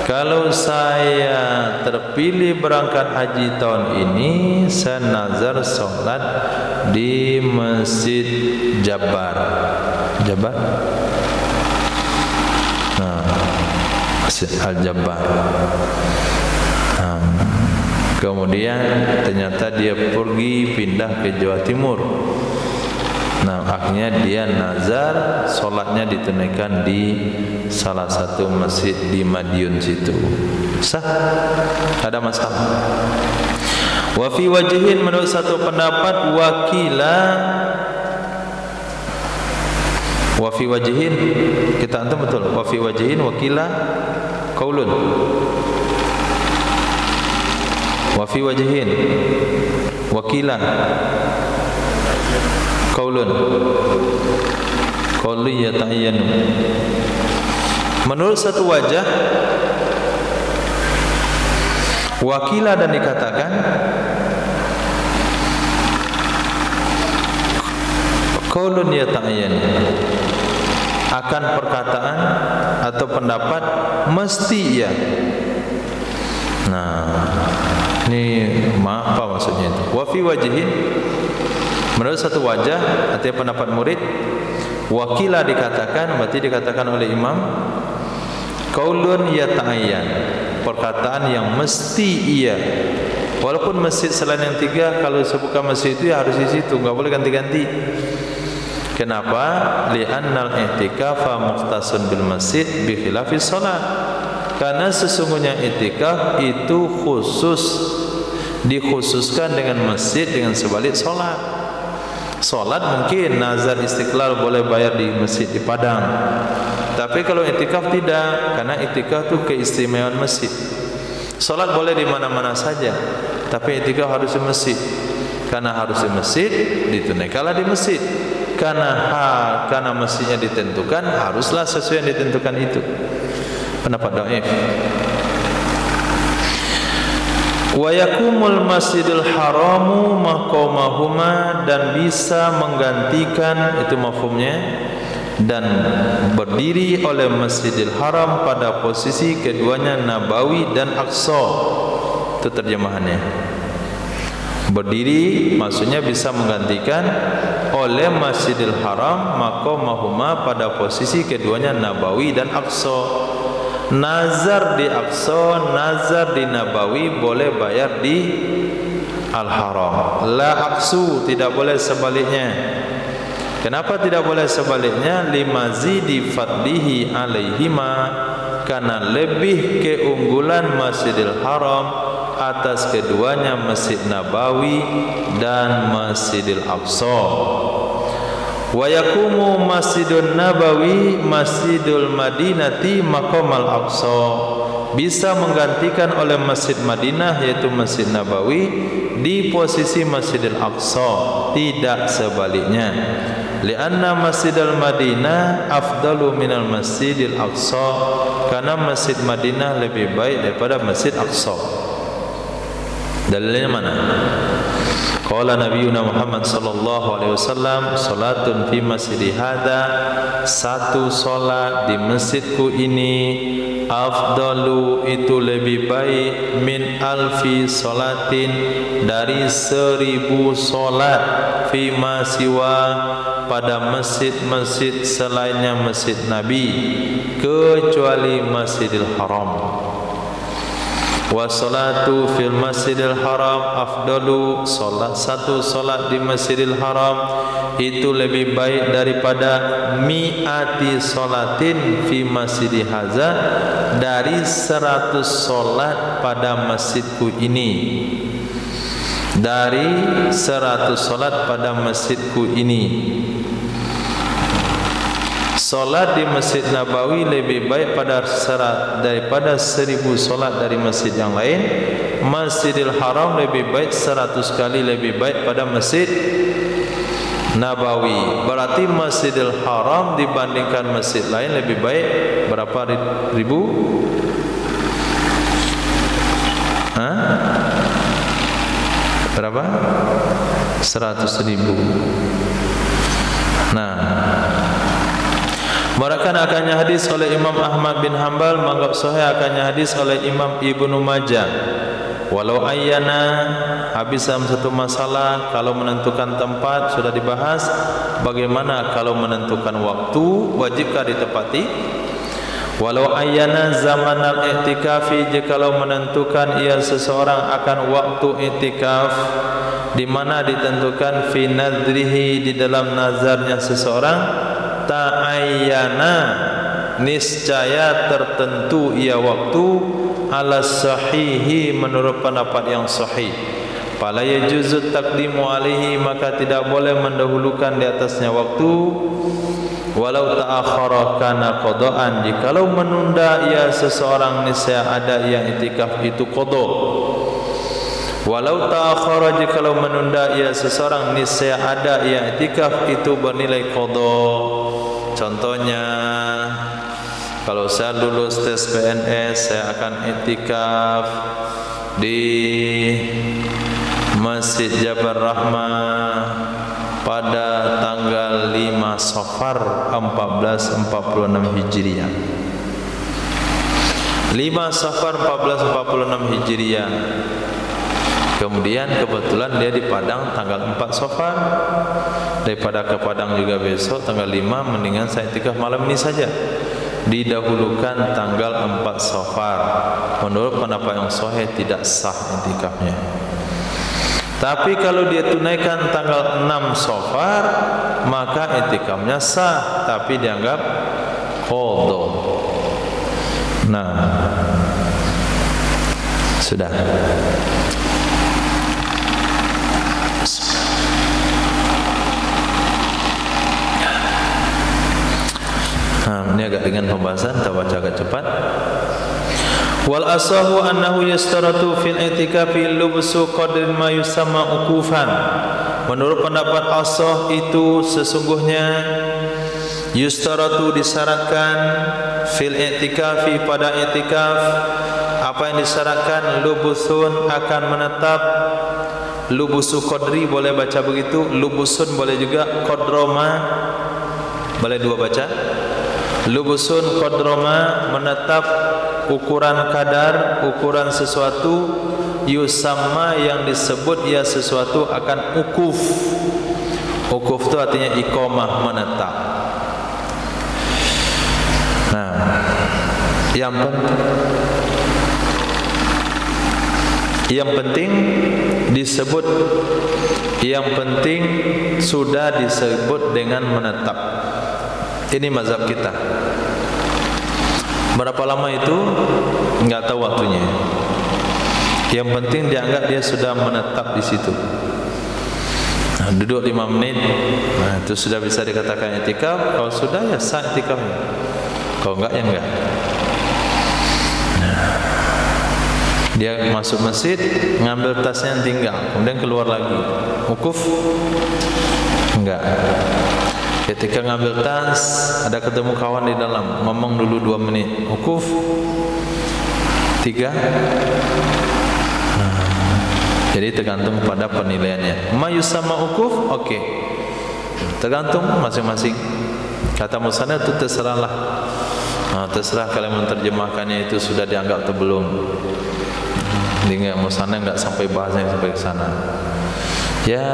Speaker 1: Kalau saya terpilih berangkat haji tahun ini, saya nazar salat di Masjid Jabar. Jabar? Masjid Al-Jabar. Kemudian ternyata dia pergi pindah ke Jawa Timur. Akhirnya dia nazar solatnya ditunaikan di salah satu masjid di Madiun situ. Sah? Ada masalah? Wa fi wajhin, menurut satu pendapat, wa fi wajhin, kita antum betul. Wa fi wajhin wakila qaulun. Wa fi wajhin wakila qaulun qauli yata'ayyanu. Menurut satu wajah wakila, dan dikatakan qaulun yata'ayyanu, akan perkataan atau pendapat mesti ya. Ini apa maksudnya itu? Wa fi wajhin, Menurut satu wajah, artinya pendapat murid, wakila dikatakan, berarti dikatakan oleh imam, qaulun yata'ayyan, perkataan yang mesti iya. Walaupun masjid selain yang tiga, kalau sebuka masjid itu ya harus di situ, enggak boleh ganti-ganti. Kenapa? Li'annal i'tikafa mukhtasun bil masjid bi khilafis shalah. Karena sesungguhnya i'tikaf itu dikhususkan dengan masjid dengan sebalik salat. Salat mungkin nazar istiqlal boleh bayar di masjid di Padang. Tapi kalau i'tikaf tidak, karena i'tikaf itu keistimewaan masjid. Salat boleh di mana-mana saja, tapi i'tikaf harus di masjid. Karena harus di masjid, ditunaikanlah di masjid. Karena masjidnya ditentukan, haruslah sesuai yang ditentukan itu. Pendapat dhaif. Wa yakumul masjidil haramu maqamahuma, dan bisa menggantikan, itu mafhumnya, dan berdiri oleh Masjidil Haram pada posisi keduanya Nabawi dan Aqsa. Itu terjemahannya. Berdiri maksudnya bisa menggantikan oleh Masjidil Haram maqamahuma pada posisi keduanya Nabawi dan Aqsa. Nazar di Aqsa, nazar di Nabawi boleh bayar di Al-Haram. La aqsu, tidak boleh sebaliknya. Kenapa tidak boleh sebaliknya? Limazidi fadlihi alaihima, karena lebih keunggulan Masjidil Haram atas keduanya Masjid Nabawi dan Masjidil Aqsa. Wa yakumu Masjidun Nabawi Masjidul Madinati maqamal Aqsa, bisa menggantikan oleh Masjid Madinah yaitu Masjid Nabawi di posisi Masjidil Aqsa, tidak sebaliknya. Lianna Masjidil Madinah afdalu minal Masjidil Aqsa, karena Masjid Madinah lebih baik daripada Masjid Aqsa. Dalilnya mana? Qala Nabiyuna Muhammad sallallahu alaihi wasallam, salatun fi masjidi hadza, satu salat di masjidku ini, afdalu, itu lebih baik, min alfi salatin, dari 1000 salat, fi ma siwa, pada masjid-masjid selainnya masjid Nabi, kecuali Masjidil Haram. Wa salatu fil Masjidil Haram afdalu, satu salat di Masjidil Haram itu lebih baik daripada mi'ati salatin fi masjidi haza, dari 100 salat pada masjidku ini, dari 100 salat pada masjidku ini. Salat di Masjid Nabawi lebih baik daripada 1000 salat dari masjid yang lain. Masjidil Haram lebih baik 100 kali lebih baik pada Masjid Nabawi. Berarti Masjidil Haram dibandingkan masjid lain lebih baik berapa ribu? Berapa? 100.000. Nah, Merakan akannya hadis oleh Imam Ahmad bin Hanbal, menganggap sahih akannya hadis oleh Imam Ibnu Majah. Walau ayyana, habis dalam satu masalah, kalau menentukan tempat sudah dibahas. Bagaimana kalau menentukan waktu, wajibkah ditepati? Walau ayyana zaman al-i'tikafi, jikalau menentukan ia seseorang akan waktu i'tikaf, di mana ditentukan fi nadrihi, di dalam nazarnya seseorang, ta'ayyana, niscaya tertentu ia waktu, ala sahihi, menurut pendapat yang sahih. Fala yajuzu taqdimu alaihi, maka tidak boleh mendahulukan di atasnya waktu. Walau ta'akhara kana qadaan, jikalau menunda ia seseorang, niscaya ada yang i'tikaf itu qada. Walau ta'akhara, jikalau menunda ia seseorang, niscaya ada yang i'tikaf itu bernilai qada. Contohnya, kalau saya lulus tes PNS, saya akan i'tikaf di Masjid Jabal Rahmah pada tanggal 5 Safar 1446 Hijriah. 5 Safar 1446 Hijriah. Kemudian kebetulan dia di Padang tanggal 4 Safar. Daripada ke Padang juga besok tanggal 5, mendingan saya iktikaf malam ini saja. Didahulukan tanggal 4 Safar. Menurut pendapat yang sahih tidak sah iktikafnya. Tapi kalau dia tunaikan tanggal 6 Safar, maka iktikafnya sah, tapi dianggap qadha. Nah, sudah. Ini agak ringan pembahasan, kita baca agak cepat. Wal asahu annahu yastaratu fil i'tikafi lubsu qadrin ma yusamma uqufan. Menurut pendapat asah itu sesungguhnya yustaratu disyaratkan fil i'tikafi pada i'tikaf. Apa yang disyaratkan? Lubusun akan menetap. Lubusu qadri boleh baca begitu, lubusun boleh juga, qadroma boleh dua baca. Lubusun qadroma menetap, ukuran kadar, ukuran sesuatu, yusamma yang disebut ya sesuatu akan ukuf. Ukuf itu artinya iqamah, menetap. Nah, yang penting disebut, yang penting sudah disebut dengan menetap. Ini mazhab kita. Berapa lama itu enggak tahu waktunya. Yang penting dianggap dia sudah menetap di situ. Nah, duduk 5 menit, nah itu sudah bisa dikatakan i'tikaf. Kalau sudah ya sah i'tikafnya. Kalau enggak ya enggak. Nah, dia masuk masjid, ngambil tasnya tinggal, kemudian keluar lagi. Wukuf? Enggak. Ketika ngambil tas, ada ketemu kawan di dalam, ngomong dulu 2 menit. Wukuf 3. Jadi tergantung pada penilaiannya. Ma yusamma wukuf, oke. Tergantung masing-masing. Kata musannaf itu terserahlah. Nah, terserah kalian menerjemahkannya itu sudah dianggap atau belum. Dengan musannaf enggak sampai bahasanya sampai ke sana. Ya,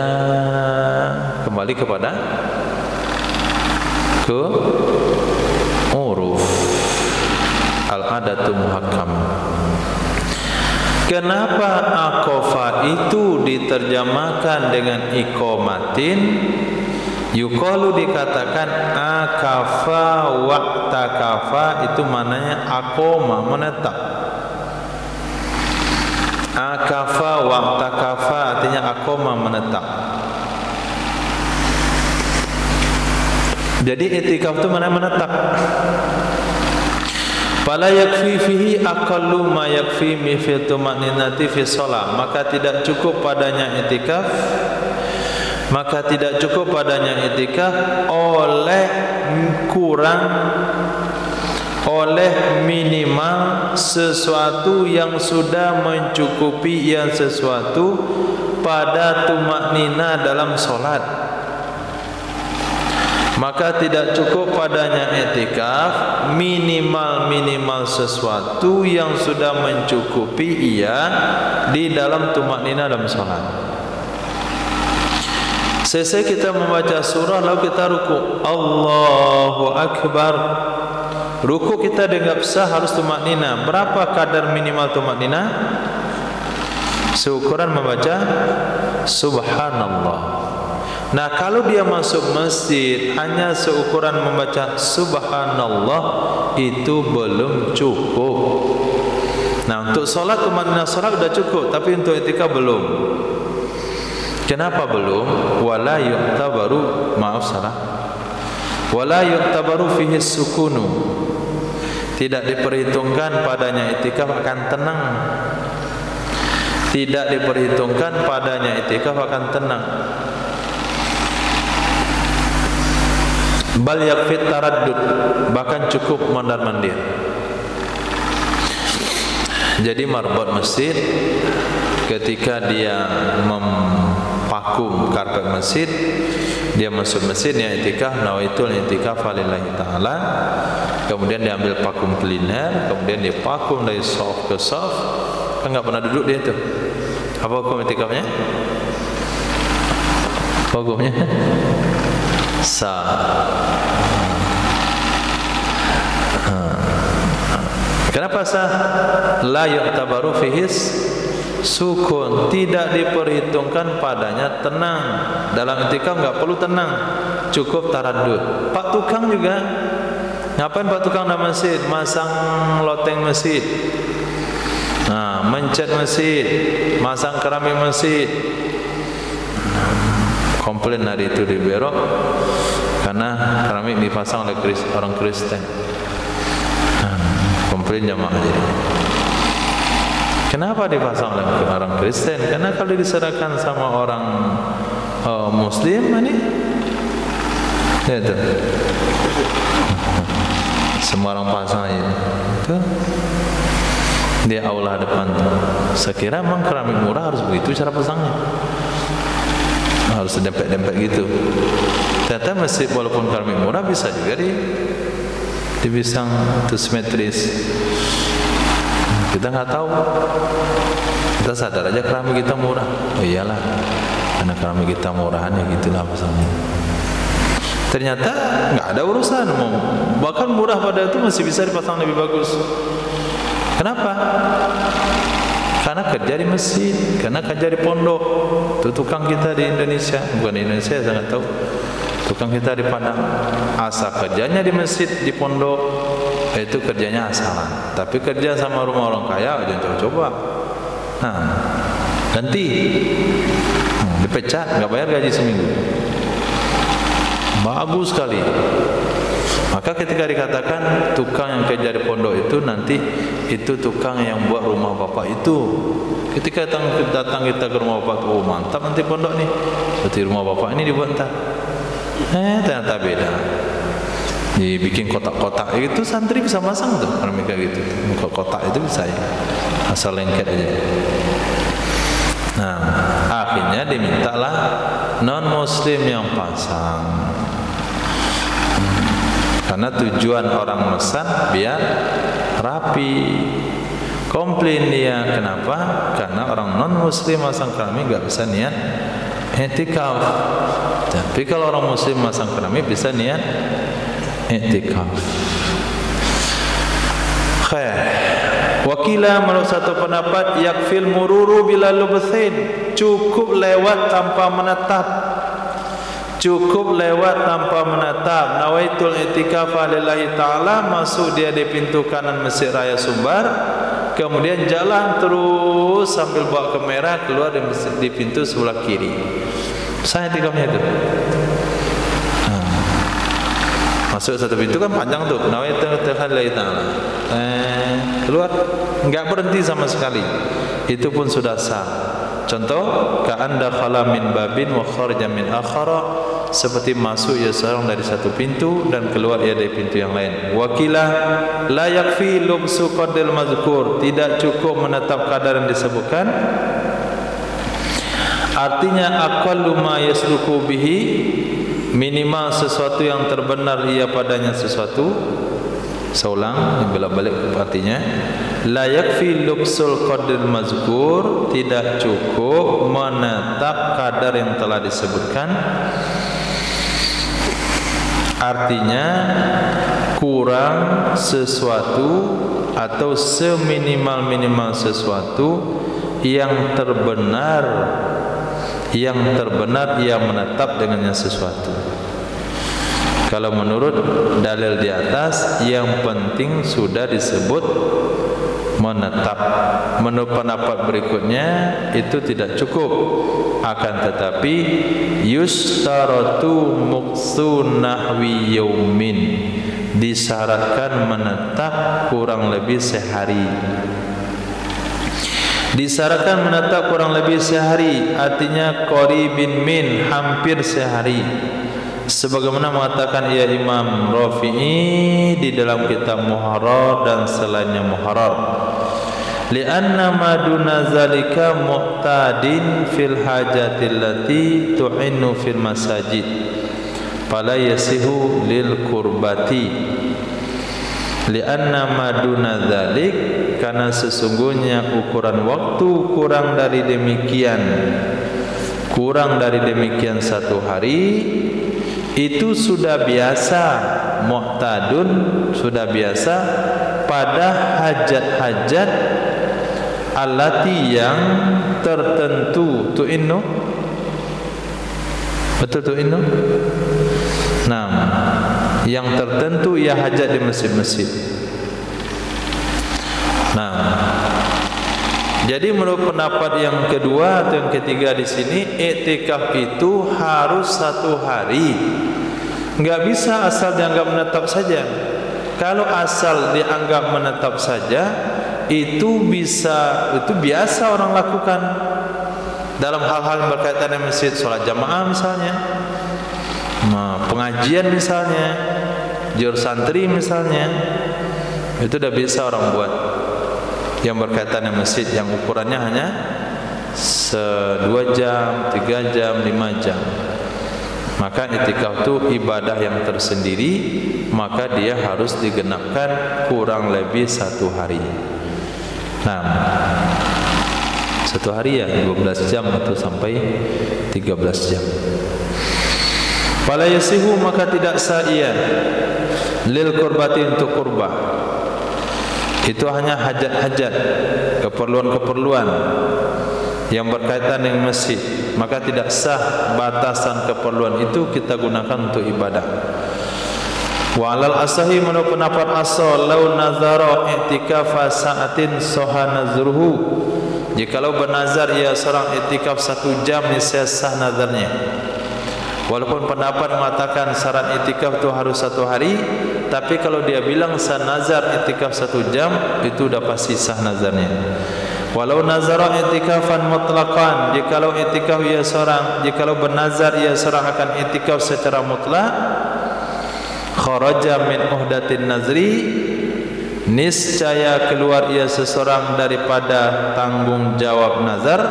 Speaker 1: kembali kepada uruf al-adatu muhakkam. Kenapa aqafa itu diterjemahkan dengan iqamatin? Yuqalu dikatakan akafa wa'takafa, itu maknanya aqama, menetap. Akafa wa'takafa artinya aqama, menetap. Jadi i'tikaf itu mana menetap. Fala yakfi fihi aqallu ma yakfi min fi tumaninati fi shalah. Maka tidak cukup padanya i'tikaf. Maka tidak cukup padanya i'tikaf oleh kurang, oleh minimal sesuatu yang sudah mencukupi yang sesuatu pada tumaknina dalam solat. Maka tidak cukup padanya i'tikaf minimal sesuatu yang sudah mencukupi ia di dalam tumaknina dalam salat. Selesai kita membaca surah lalu kita ruku, Allahu Akbar. Ruku kita dianggap sah harus tumaknina. Berapa kadar minimal tumaknina? Seukuran membaca Subhanallah. Nah, kalau dia masuk masjid hanya seukuran membaca Subhanallah, itu belum cukup. Nah, untuk solat tumakninah solat sudah cukup, tapi untuk i'tikaf belum. Kenapa belum? Wala yu'tabaru, maaf salah. Wala yu'tabaru fihi sukunu. Tidak diperhitungkan padanya i'tikaf akan tenang. Tidak diperhitungkan padanya i'tikaf akan tenang. Bal yakfit taraddud, bahkan cukup mondar-mandir. Jadi marbot masjid ketika dia mempakum karpet masjid, dia masuk masjid dia i'tikaf, nawaitul i'tikaf lillahi taala. Kemudian dia ambil vakum cleaner, kemudian dia vakum dari soft ke soft. Kan enggak pernah duduk dia itu. Apa hukum itikafnya? Hukumnya sah. Kenapa sah? La yu'tabaru fihi sukun, tidak diperhitungkan padanya tenang. Dalam itikaf enggak perlu tenang, cukup taraddud. Pak tukang juga, ngapain Pak tukang dalam masjid? Masang loteng masjid, mencat masjid, masang keramik masjid. Komplain hari itu di Berok karena keramik dipasang oleh orang Kristen. Komplain jamaah jadi. Kenapa dipasang oleh orang Kristen? Karena kalau diserahkan sama orang Muslim ini, itu semua orang pasang itu di aula depan tuh. Sekira memang keramik murah harus begitu cara pasangnya, harus dempet-dempet gitu. Ternyata masjid walaupun keramik murah bisa juga dipasang itu simetris. Kita nggak tahu, kita sadar aja keramik kita murah. Oh iyalah, karena keramik kita murahan ya gitulah pasangnya. Ternyata nggak ada urusan, bahkan murah pada itu masih bisa dipasang lebih bagus. Kenapa? Karena kerja di masjid, karena kerja di pondok. Itu tukang kita di Indonesia, bukan di Indonesia, saya nggak tahu. Tukang kita di Padang, asal kerjanya di masjid, di pondok, itu kerjanya asalan. Tapi kerja sama rumah orang kaya, jangan coba-coba. Nah, ganti, dipecat, nggak bayar gaji seminggu. Bagus sekali. Maka ketika dikatakan tukang yang kerja di pondok itu nanti itu tukang yang buat rumah bapak itu. Ketika datang kita ke rumah bapak, oh mantap nanti pondok nih. Seperti rumah bapak ini dibuat entar. Ternyata beda. Dibikin kotak-kotak itu santri bisa masang tuh keramik gitu. Kotak itu bisa ya. Asal lengket aja. Nah, akhirnya dimintalah non muslim yang pasang. Karena tujuan orang mesan biar rapi. Komplain dia, kenapa? Karena orang non muslim masang keramik nggak bisa niat i'tikaf. Tapi kalau orang muslim masang keramik bisa niat i'tikaf. Khair. Wakila menurut satu pendapat yakfil mururu bila lubthin, cukup lewat tanpa menetap. Cukup lewat tanpa menatap. Nawaitul i'tikaf lillahi ta'ala, masuk dia di pintu kanan Masjid Raya Sumbar, kemudian jalan terus sambil bawa kamera keluar di pintu sebelah kiri. Saya i'tikafnya itu. Masuk satu pintu kan panjang tuh. Nawaitul i'tikaf lillahi ta'ala. Keluar, enggak berhenti sama sekali. Itu pun sudah sah. Contoh, ka'anda khala min babin wa kharaja min akhara, seperti masuk ia seorang dari satu pintu dan keluar ia dari pintu yang lain. Wakilah la yakfi lubsu qadil mazkur, tidak cukup menetap kadar yang disebutkan. Artinya aqallu ma yasluku bihi, minimal sesuatu yang terbenar ia padanya sesuatu. Seulang, bolak-balik artinya la yakfi lubsul qadil mazkur, tidak cukup menetap kadar yang telah disebutkan. Artinya kurang sesuatu atau seminimal-minimal sesuatu yang terbenar ia menetap dengannya sesuatu. Kalau menurut dalil di atas, yang penting sudah disebut menetap. Menurut pendapat berikutnya itu tidak cukup, akan tetapi yustaratu muqsu nahwi yaumin, disyaratkan menetap kurang lebih sehari. Disyaratkan menetap kurang lebih sehari, artinya qaribin min, hampir sehari. Sebagaimana mengatakan ia Imam Rafi'i di dalam kitab Muharrar dan selainnya Muharrar. Lianna maduna zalika muqtadin fil hajatil lati tu'innu fil masajid fala yasihu lil kurbati. Li'anna maduna dzalik, karena sesungguhnya ukuran waktu kurang dari demikian 1 hari itu sudah biasa, mu'tadun, sudah biasa pada hajat-hajat allati yang tertentu. Tu'innu, betul tu'innu? Nah, yang tertentu ya hajat di masjid-masjid. Nah, jadi menurut pendapat yang kedua atau yang ketiga di sini, iktikaf itu harus 1 hari. Enggak bisa asal dianggap menetap saja. Kalau asal dianggap menetap saja, itu biasa orang lakukan dalam hal-hal yang berkaitan dengan masjid, sholat jamaah misalnya, pengajian misalnya, jur santri misalnya, itu udah bisa orang buat yang berkaitan dengan masjid, yang ukurannya hanya 2 jam, 3 jam, 5 jam. Maka iktikaf itu ibadah yang tersendiri, maka dia harus digenapkan kurang lebih 1 hari. Nah, 1 hari ya 12 jam atau sampai 13 jam. Fala yasihu, maka tidak sah ia lil qurbati, untuk kurba. Itu hanya hajat-hajat, keperluan-keperluan yang berkaitan dengan masjid, maka tidak sah batasan keperluan itu kita gunakan untuk ibadah. Wa alal asahi, menurut pendapat asal, lau nazara i'tikafa sa'atin soha nazruhu, jikalau bernazar ia seorang i'tikaf 1 jam, niscaya sah nazarnya. Walaupun pendapat mengatakan syarat i'tikaf itu harus 1 hari, tapi kalau dia bilang sah nazar i'tikaf 1 jam, itu sudah pasti sah nazarnya. Walau nazara i'tikafan mutlaqan, jikalau i'tikaf ia seorang, jikalau bernazar ia seorang akan i'tikaf secara mutlak, kharaja min uhdatin nazri, niscaya keluar ia seseorang daripada tanggung jawab nazar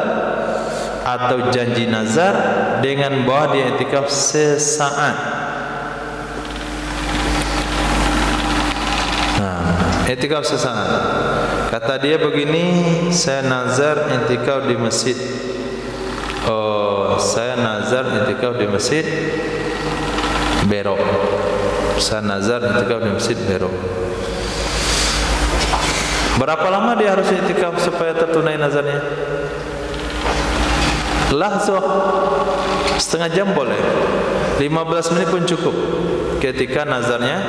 Speaker 1: atau janji nazar, dengan bahwa dia i'tikaf sesaat. Nah, i'tikaf sesaat. Kata dia begini, saya nazar i'tikaf di masjid. Oh, saya nazar i'tikaf di masjid Berok. Saya nazar i'tikaf di masjid Berok. Berapa lama dia harus i'tikaf supaya tertunai nazarnya? Lahzah, setengah jam boleh, 15 menit pun cukup ketika nazarnya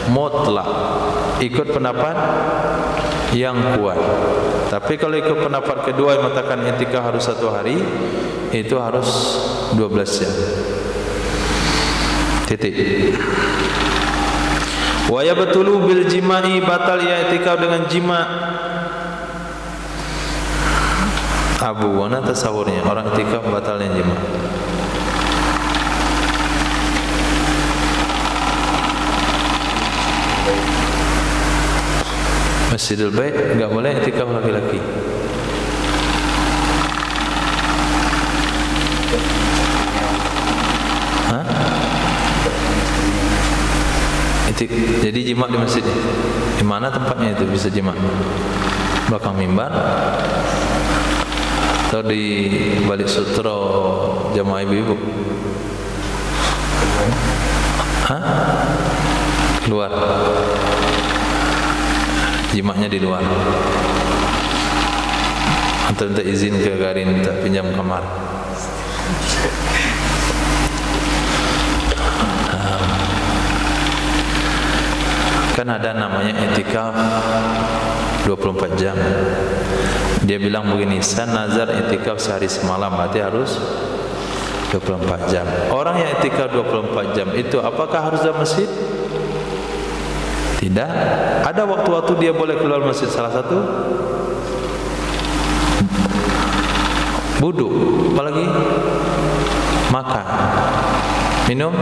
Speaker 1: mutlak, ikut pendapat yang kuat. Tapi kalau ikut pendapat kedua yang mengatakan i'tikaf harus 1 hari, itu harus 12 jam. Titik. Wa yabtulu bil jima'i, batal ya i'tikaf dengan jima'. Abu wana tasawurnya, orang i'tikaf batalnya jima'. Masjidil Bait enggak boleh i'tikaf laki-laki. Hah? Jadi jima' di masjidnya. Di mana tempatnya itu bisa jima'? Belakang mimbar atau di balik sutra jamaah ibu-ibu? Hah? Keluar. Jimaknya di luar. Atau minta izin ke Garin, minta pinjam kamar. Kan ada namanya i'tikaf 24 jam. Dia bilang begini, saya nazar i'tikaf sehari semalam, berarti harus 24 jam. Orang yang i'tikaf 24 jam itu apakah harus dalam masjid? Tidak. Ada waktu-waktu dia boleh keluar masjid. Salah satu wudhu, apalagi makan, minum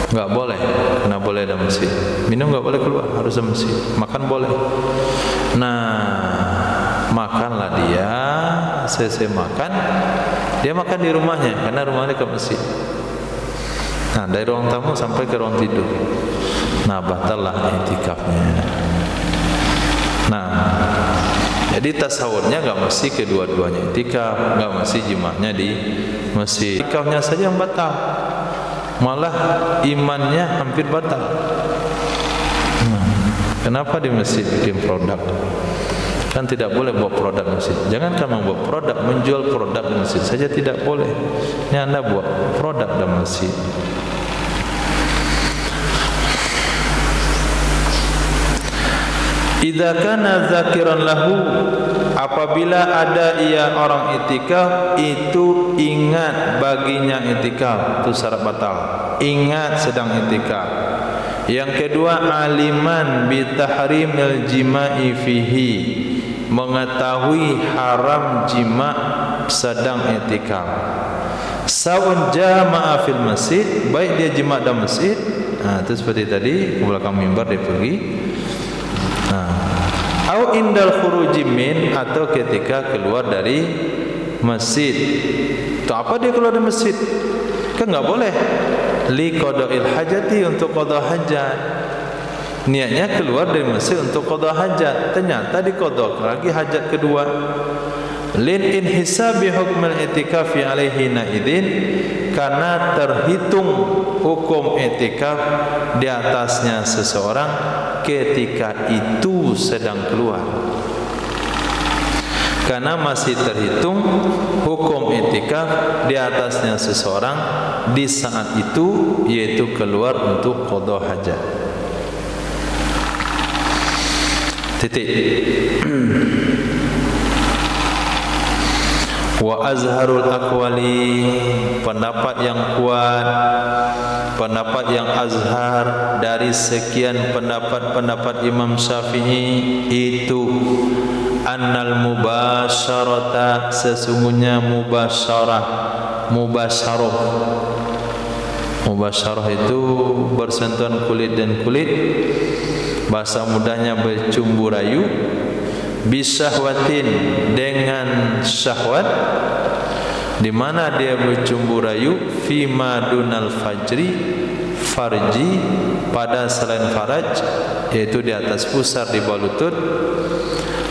Speaker 1: nggak boleh, karena boleh dalam masjid. Minum nggak boleh keluar, harus dalam masjid. Makan boleh. Nah, makanlah dia, selesai makan, dia makan di rumahnya, karena rumahnya ke masjid. Nah, dari ruang tamu sampai ke ruang tidur. Nah, batallah i'tikafnya. Nah, jadi tasawurnya enggak mesti kedua-duanya i'tikaf, enggak mesti jimaknya di masjid. I'tikafnya saja yang batal. Malah imannya hampir batal. Kenapa di masjid bikin produk? Kan tidak boleh buat produk masjid. Jangankan membuat produk, menjual produk di masjid saja tidak boleh. Ini Anda buat produk di masjid. Idza kana zakiran lahu, apabila ada ia orang i'tikaf itu ingat baginya i'tikaf, itu syarat batal. Ingat sedang i'tikaf. Yang kedua, aliman bi tahrimil jima'i fihi, mengetahui haram jima sedang i'tikaf. Saun jama'a fil masjid, baik dia jima dalam masjid. Nah, itu seperti tadi ke belakang mimbar dia pergi. Au indal khuruji min, atau ketika keluar dari masjid. Itu apa dia keluar dari masjid? Kan enggak boleh. Li qada'il hajati, untuk qada hajat. Niatnya keluar dari masjid untuk qada hajat, ternyata diqada lagi hajat kedua. Lin inhisabi hukmul i'tikafi alaihi naidin, karena terhitung hukum i'tikaf di atasnya seseorang ketika itu sedang keluar. Karena masih terhitung hukum i'tikaf di atasnya seseorang di saat itu, yaitu keluar untuk qada hajat. Titik. Wa azharul aqwali, pendapat yang kuat, pendapat yang azhar dari sekian pendapat-pendapat Imam Syafi'i itu annal mubasyarata, sesungguhnya mubasyarah itu bersentuhan kulit dan kulit, bahasa mudahnya bercumbu rayu, bisyahwatin, dengan syahwat, di mana dia bercumbu rayu, fima dunal fajri, farji, pada selain faraj, yaitu di atas pusar, di bawah lutut.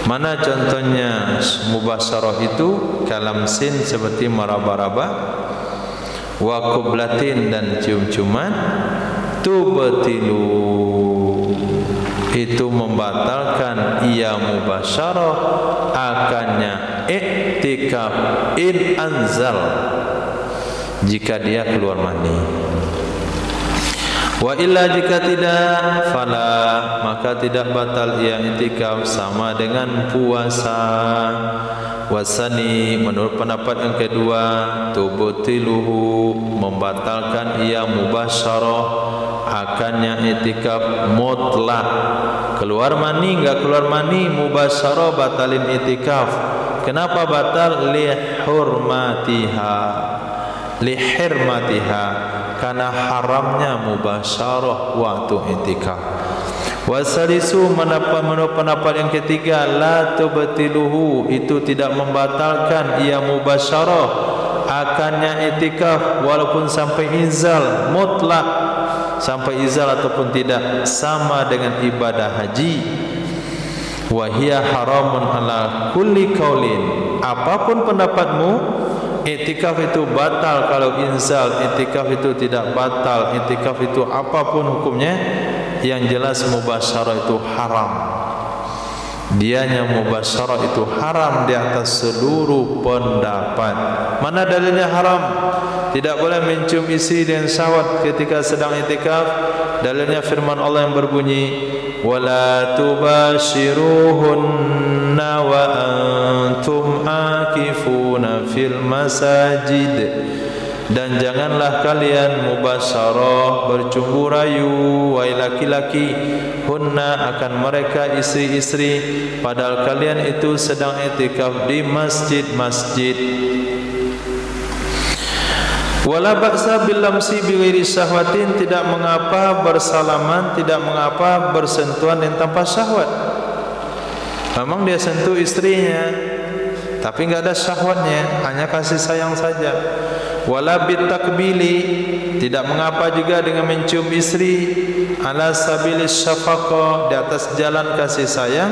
Speaker 1: Mana contohnya mubasyarah itu? Kalamsin, seperti meraba-raba, wa qublatin, dan cium-ciuman, tubtilu, itu membatalkan ia mubasyarah akannya i'tikaf in anzal, jika dia keluar mani. Wa illa, jika tidak, fala, maka tidak batal ia i'tikaf, sama dengan puasa. Wasani, menurut pendapat yang kedua, tubtiluhu, membatalkan ia mubasyarah akannya i'tikaf mutlak. Keluar mani enggak keluar mani, mubasyarah batalin i'tikaf. Kenapa batal? Lihirmatiha, karena haramnya mubasyarah waktu i'tikaf. Wasalisu, menurut pendapat yang ketiga, la tubtiluhu, itu tidak membatalkan ia mubasyarah akannya i'tikaf walaupun sampai izal mutlak, sampai izal ataupun tidak, sama dengan ibadah haji. Wa hiya haramun ala kulli qaulin, apapun pendapatmu, i'tikaf itu batal kalau inzal, i'tikaf itu tidak batal, i'tikaf itu apapun hukumnya, yang jelas mubasyarah itu haram. Dianya mubasyarah itu haram di atas seluruh pendapat. Mana dalilnya haram? Tidak boleh mencium istri dengan syahwat ketika sedang i'tikaf. Dalilnya firman Allah yang berbunyi, wala tubashiruhunna wa antum akifuna fil masajid, dan janganlah kalian mubasyarah, bercumbu rayu, wahai laki-laki, hunna, akan mereka istri-istri, padahal kalian itu sedang i'tikaf di masjid-masjid. Wala ba'sa bil lamsi bi ghairi syahwatin, tidak mengapa bersalaman, tidak mengapa bersentuhan yang tanpa syahwat. Memang dia sentuh istrinya, tapi enggak ada syahwatnya, hanya kasih sayang saja. wala bitakbili, tidak mengapa juga dengan mencium istri, ala sabilis syafaqah, di atas jalan kasih sayang,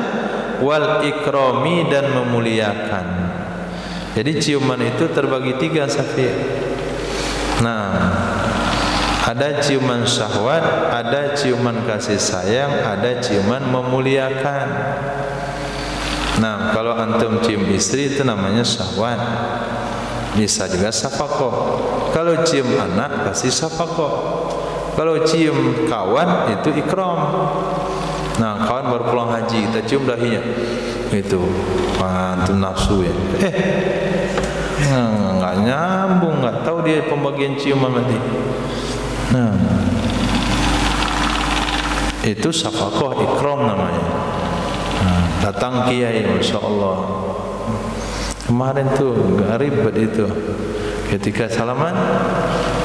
Speaker 1: wal ikrami, dan memuliakan. Jadi ciuman itu terbagi 3, Safi. Nah, ada ciuman syahwat, ada ciuman kasih sayang, ada ciuman memuliakan. Nah, kalau antum cium istri itu namanya syahwat, bisa juga syafaqah. Kalau cium anak pasti syafaqah. Kalau cium kawan itu ikram. Nah, kawan baru pulang haji, kita cium dahinya, itu antum nafsu ya. Nggak nyambung, nggak tahu dia pembagian ciuman nanti. Nah, itu syafaqah, ikram namanya. Nah, datang kiai, masya Allah. Kemarin tuh nggak ribet itu. Ketika salaman,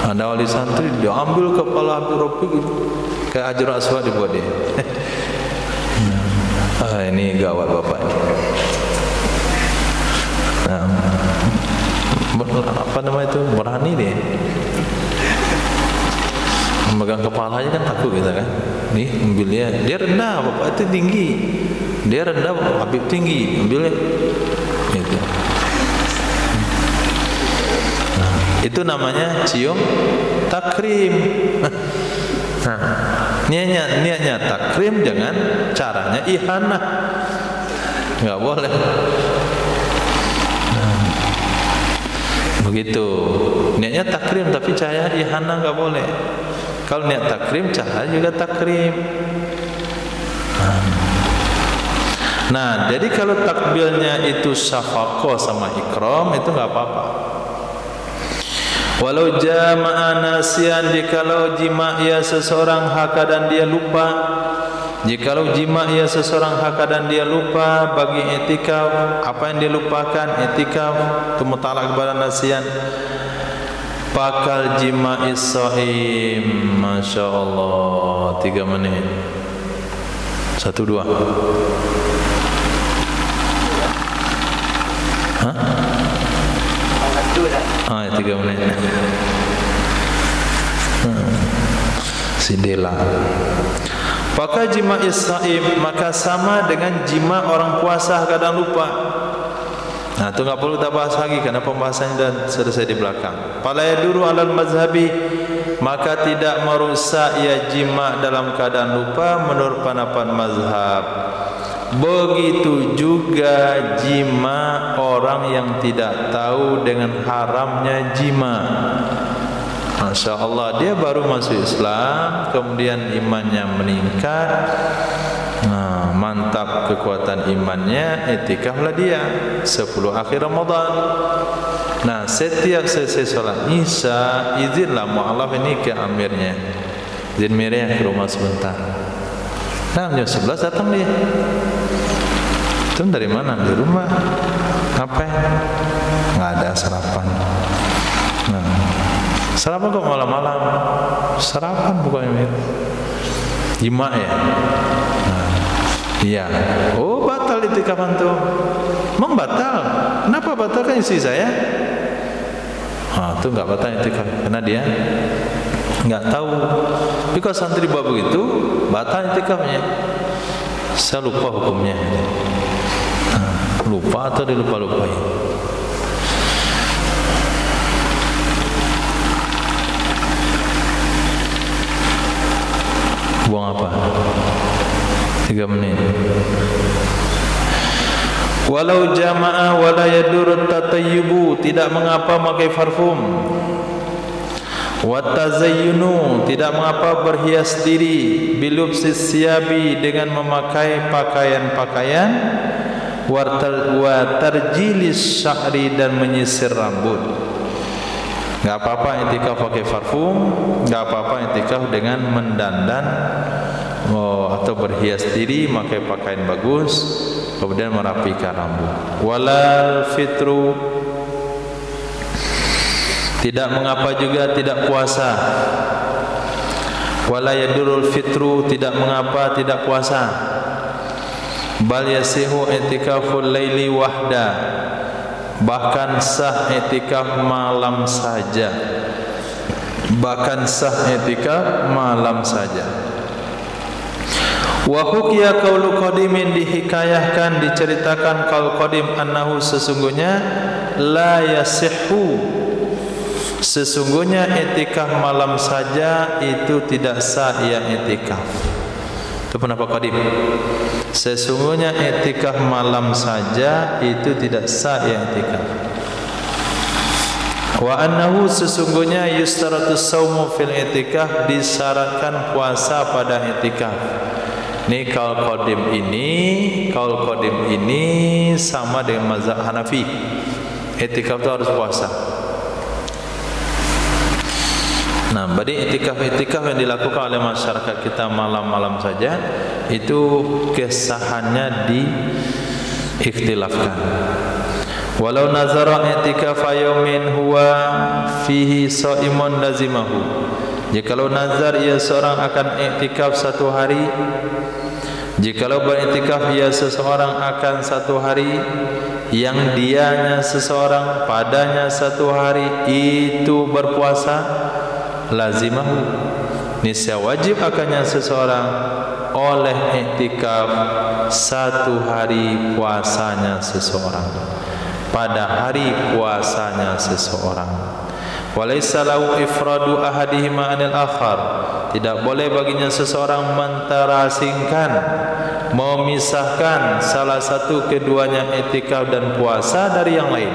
Speaker 1: ada wali santri diambil kepala Habib Rafiq ke Hajar Aswad dibuat dia. Ini gawat bapak ini. Nah, apa nama itu, berani dia. Memegang kepalanya kan takut kita kan. Nih ambilnya, dia rendah, bapak itu tinggi. Dia rendah, Habib tinggi, ambilnya. Itu. Nah, itu namanya cium takrim. Nah, niatnya takrim, jangan caranya ihanah. Enggak boleh. Nah, begitu. Niatnya takrim tapi caranya ihanah enggak boleh. Kalau niat takrim, cara juga takrim. Nah, jadi kalau takbilnya itu syafaqah sama ikram, itu enggak apa-apa. Walau jama'a nasian, jikalau jima' ia seseorang haka dan dia lupa. Jikalau jima' ia seseorang haka dan dia lupa bagi i'tikaf, apa yang dia lupakan i'tikaf itu mutalak kepada nasian. Pakal jima'is shaim, masya Allah, 3 menit. 1, 2. Hah? 3 menit. Si Dela. Pakal jima'is shaim, maka sama dengan jima' orang puasa kadang lupa. Nah, itu nggak perlu kita bahas lagi karena pembahasannya dan selesai di belakang. Fala yaduru alal mazhabi, maka tidak merusak ya jima' dalam keadaan lupa menurut pendapat mazhab. Begitu juga jima' orang yang tidak tahu dengan haramnya jima'. Masya Allah, dia baru masuk Islam, kemudian imannya meningkat. Nah, mantap kekuatan imannya, i'tikaflah dia 10 akhir Ramadan. Nah, setiap selesai sholat Isya, izinlah mu'alaf ini ke amirnya, izin mirnya ke rumah sebentar. Nah, jam 11 datang dia. Itu dari mana? Di rumah. Ngapain? Nggak ada sarapan. Nah, sarapan kok malam-malam? Sarapan bukannya mir. Jima' ya? Nah, iya. Oh, batal i'tikaf antum. Memang batal. Kenapa batal? Kan istri saya. Itu nggak batal i'tikaf karena dia nggak tahu. Tapi kalau santri babu itu batal i'tikafnya. Saya lupa hukumnya. Lupa atau dilupa-lupai. Buang apa? 3 menit. Walau jamaah wala yadur tatayyubu, tidak mengapa memakai parfum. Wa tazayyunu, tidak mengapa berhias diri. Bilubsis siyabi, dengan memakai pakaian-pakaian. Wa tarjilis sya'ri, dan menyisir rambut. Enggak apa-apa i'tikaf pakai parfum, enggak apa-apa i'tikaf dengan mendandan atau berhias diri, memakai pakaian bagus, kemudian merapikan rambut. Walal fitru, tidak mengapa juga tidak puasa. Wala yadurul fitru, tidak mengapa tidak puasa. Bal yasihu i'tikaful laili wahda, bahkan sah i'tikaf malam saja. Bahkan sah i'tikaf malam saja. Wa hukiya qaulu qadimin, dihikayahkan, diceritakan qaul qadim, annahu sesungguhnya la yasihhu, sesungguhnya i'tikaf malam saja itu tidak sah ya i'tikaf. Itu pendapat qadim. Sesungguhnya i'tikaf malam saja itu tidak sah ya i'tikaf. Wa annahu, sesungguhnya yustaratus saumu fil i'tikaf, disyaratkan puasa pada i'tikaf. Ini kaul qadim ini sama dengan mazhab Hanafi. I'tikaf itu harus puasa. Nah, berarti i'tikaf yang dilakukan oleh masyarakat kita malam-malam saja itu kesahannya diikhtilafkan. Walau nazara i'tikaf yaumin huwa fihi shaimun lazimahu. Jikalau nazar ia seorang akan i'tikaf satu hari, jikalau beriktikaf ia seseorang akan satu hari, yang dianya seseorang padanya satu hari itu berpuasa, lazimahu, niscaya wajib akannya seseorang oleh i'tikaf satu hari puasanya seseorang, pada hari puasanya seseorang. Walaysa lahu ifradu ahadihima anil akhar, tidak boleh baginya seseorang menterasingkan, memisahkan salah satu keduanya i'tikaf dan puasa dari yang lain.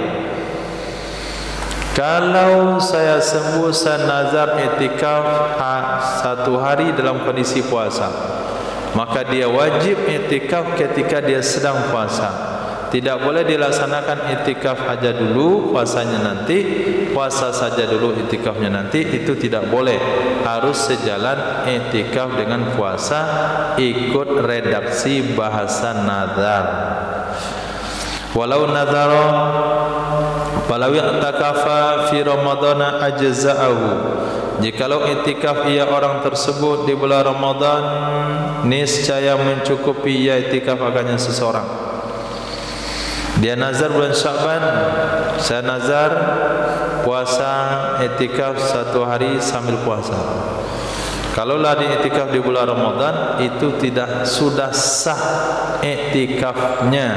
Speaker 1: Kalau saya sembuh, saya nazar i'tikaf satu hari dalam kondisi puasa, maka dia wajib i'tikaf ketika dia sedang puasa. Tidak boleh dilaksanakan i'tikaf aja dulu, puasanya nanti, puasa saja dulu, i'tikafnya nanti. Itu tidak boleh. Harus sejalan i'tikaf dengan puasa, ikut redaksi bahasa nazar. Walau nazara walau i'takafa fi ramadhana ajza'ahu, jikalau i'tikaf ia orang tersebut di bulan Ramadan, niscaya mencukupi ia i'tikaf akannya seseorang. Dia nazar bulan Sya'ban, saya nazar puasa i'tikaf satu hari sambil puasa. Kalaulah di i'tikaf di bulan Ramadan, itu tidak sudah sah i'tikafnya,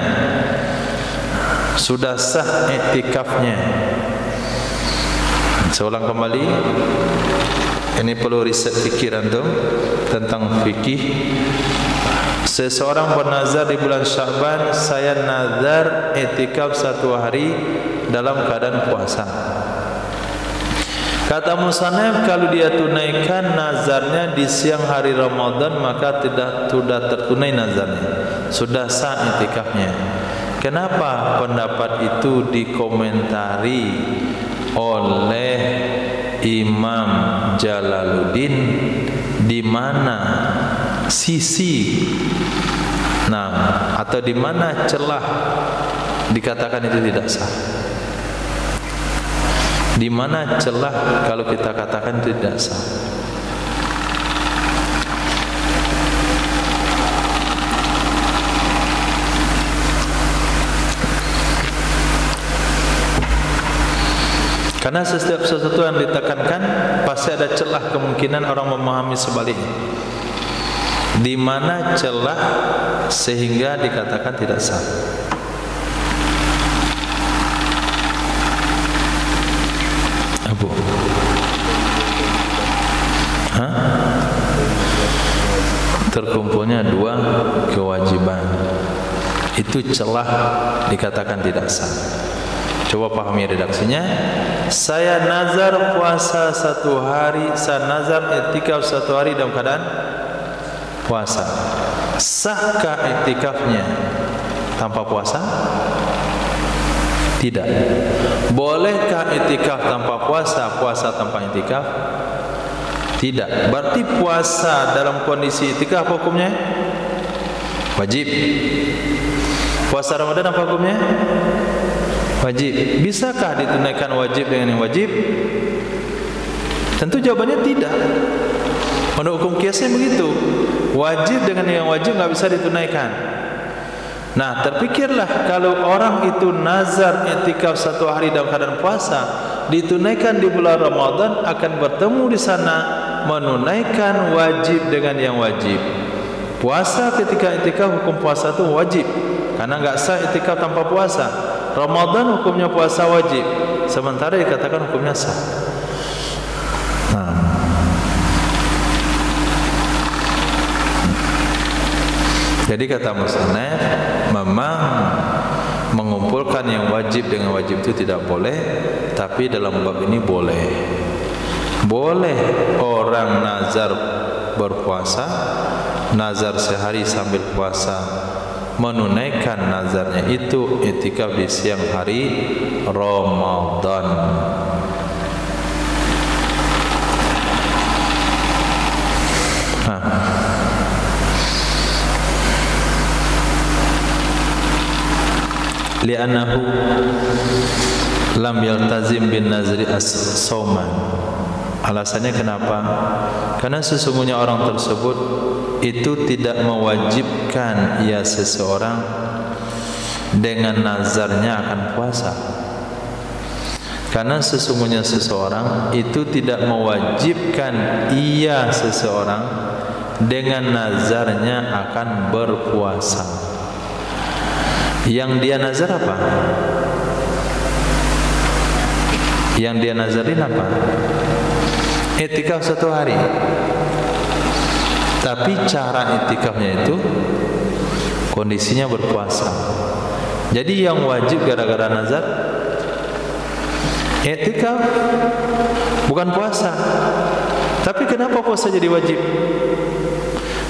Speaker 1: sudah sah i'tikafnya. Saya ulang kembali, ini perlu riset fikir antum tentang fikih. Seseorang bernazar di bulan Sya'ban, saya nazar i'tikaf satu hari dalam keadaan puasa. Kata musannaf, kalau dia tunaikan nazarnya di siang hari Ramadan, maka sudah tertunai nazarnya, sudah sah i'tikafnya. Kenapa pendapat itu dikomentari oleh Imam Jalaluddin? Di mana sisi, atau di mana celah dikatakan itu tidak sah? Di mana celah kalau kita katakan tidak sah? Karena setiap sesuatu yang ditekankan pasti ada celah, kemungkinan orang memahami sebaliknya. Di mana celah sehingga dikatakan tidak sah? Abu, terkumpulnya dua kewajiban, itu celah dikatakan tidak sah. Coba pahami redaksinya. Saya nazar puasa satu hari, saya nazar i'tikaf satu hari dalam keadaan puasa. Sahkah i'tikafnya tanpa puasa? Tidak. Bolehkah i'tikaf tanpa puasa, puasa tanpa i'tikaf? Tidak. Berarti puasa dalam kondisi i'tikaf hukumnya wajib. Puasa Ramadan apa hukumnya? Wajib. Bisakah ditunaikan wajib dengan yang wajib? Tentu jawabannya tidak. Menurut hukum kiasnya begitu. Wajib dengan yang wajib nggak bisa ditunaikan. Nah, terpikirlah kalau orang itu nazar i'tikaf 1 hari dalam keadaan puasa, ditunaikan di bulan Ramadan, akan bertemu di sana menunaikan wajib dengan yang wajib. Puasa ketika i'tikaf, hukum puasa itu wajib, karena enggak sah i'tikaf tanpa puasa. Ramadan hukumnya puasa wajib, sementara dikatakan hukumnya sah. Jadi kata musannaf, memang mengumpulkan yang wajib dengan wajib itu tidak boleh, tapi dalam bab ini boleh. Boleh orang nazar berpuasa, nazar sehari sambil puasa, menunaikan nazarnya itu i'tikaf di siang hari Ramadan. Li'annahu lam yaltazim bin nazri as-sauman. Alasannya kenapa? Karena sesungguhnya orang tersebut itu tidak mewajibkan ia seseorang dengan nazarnya akan puasa. Karena sesungguhnya seseorang itu tidak mewajibkan ia seseorang dengan nazarnya akan berpuasa. Yang dia nazar apa? Yang dia nazarin apa? I'tikaf 1 hari. Tapi cara i'tikafnya itu kondisinya berpuasa. Jadi yang wajib gara-gara nazar i'tikaf, bukan puasa. Tapi kenapa puasa jadi wajib?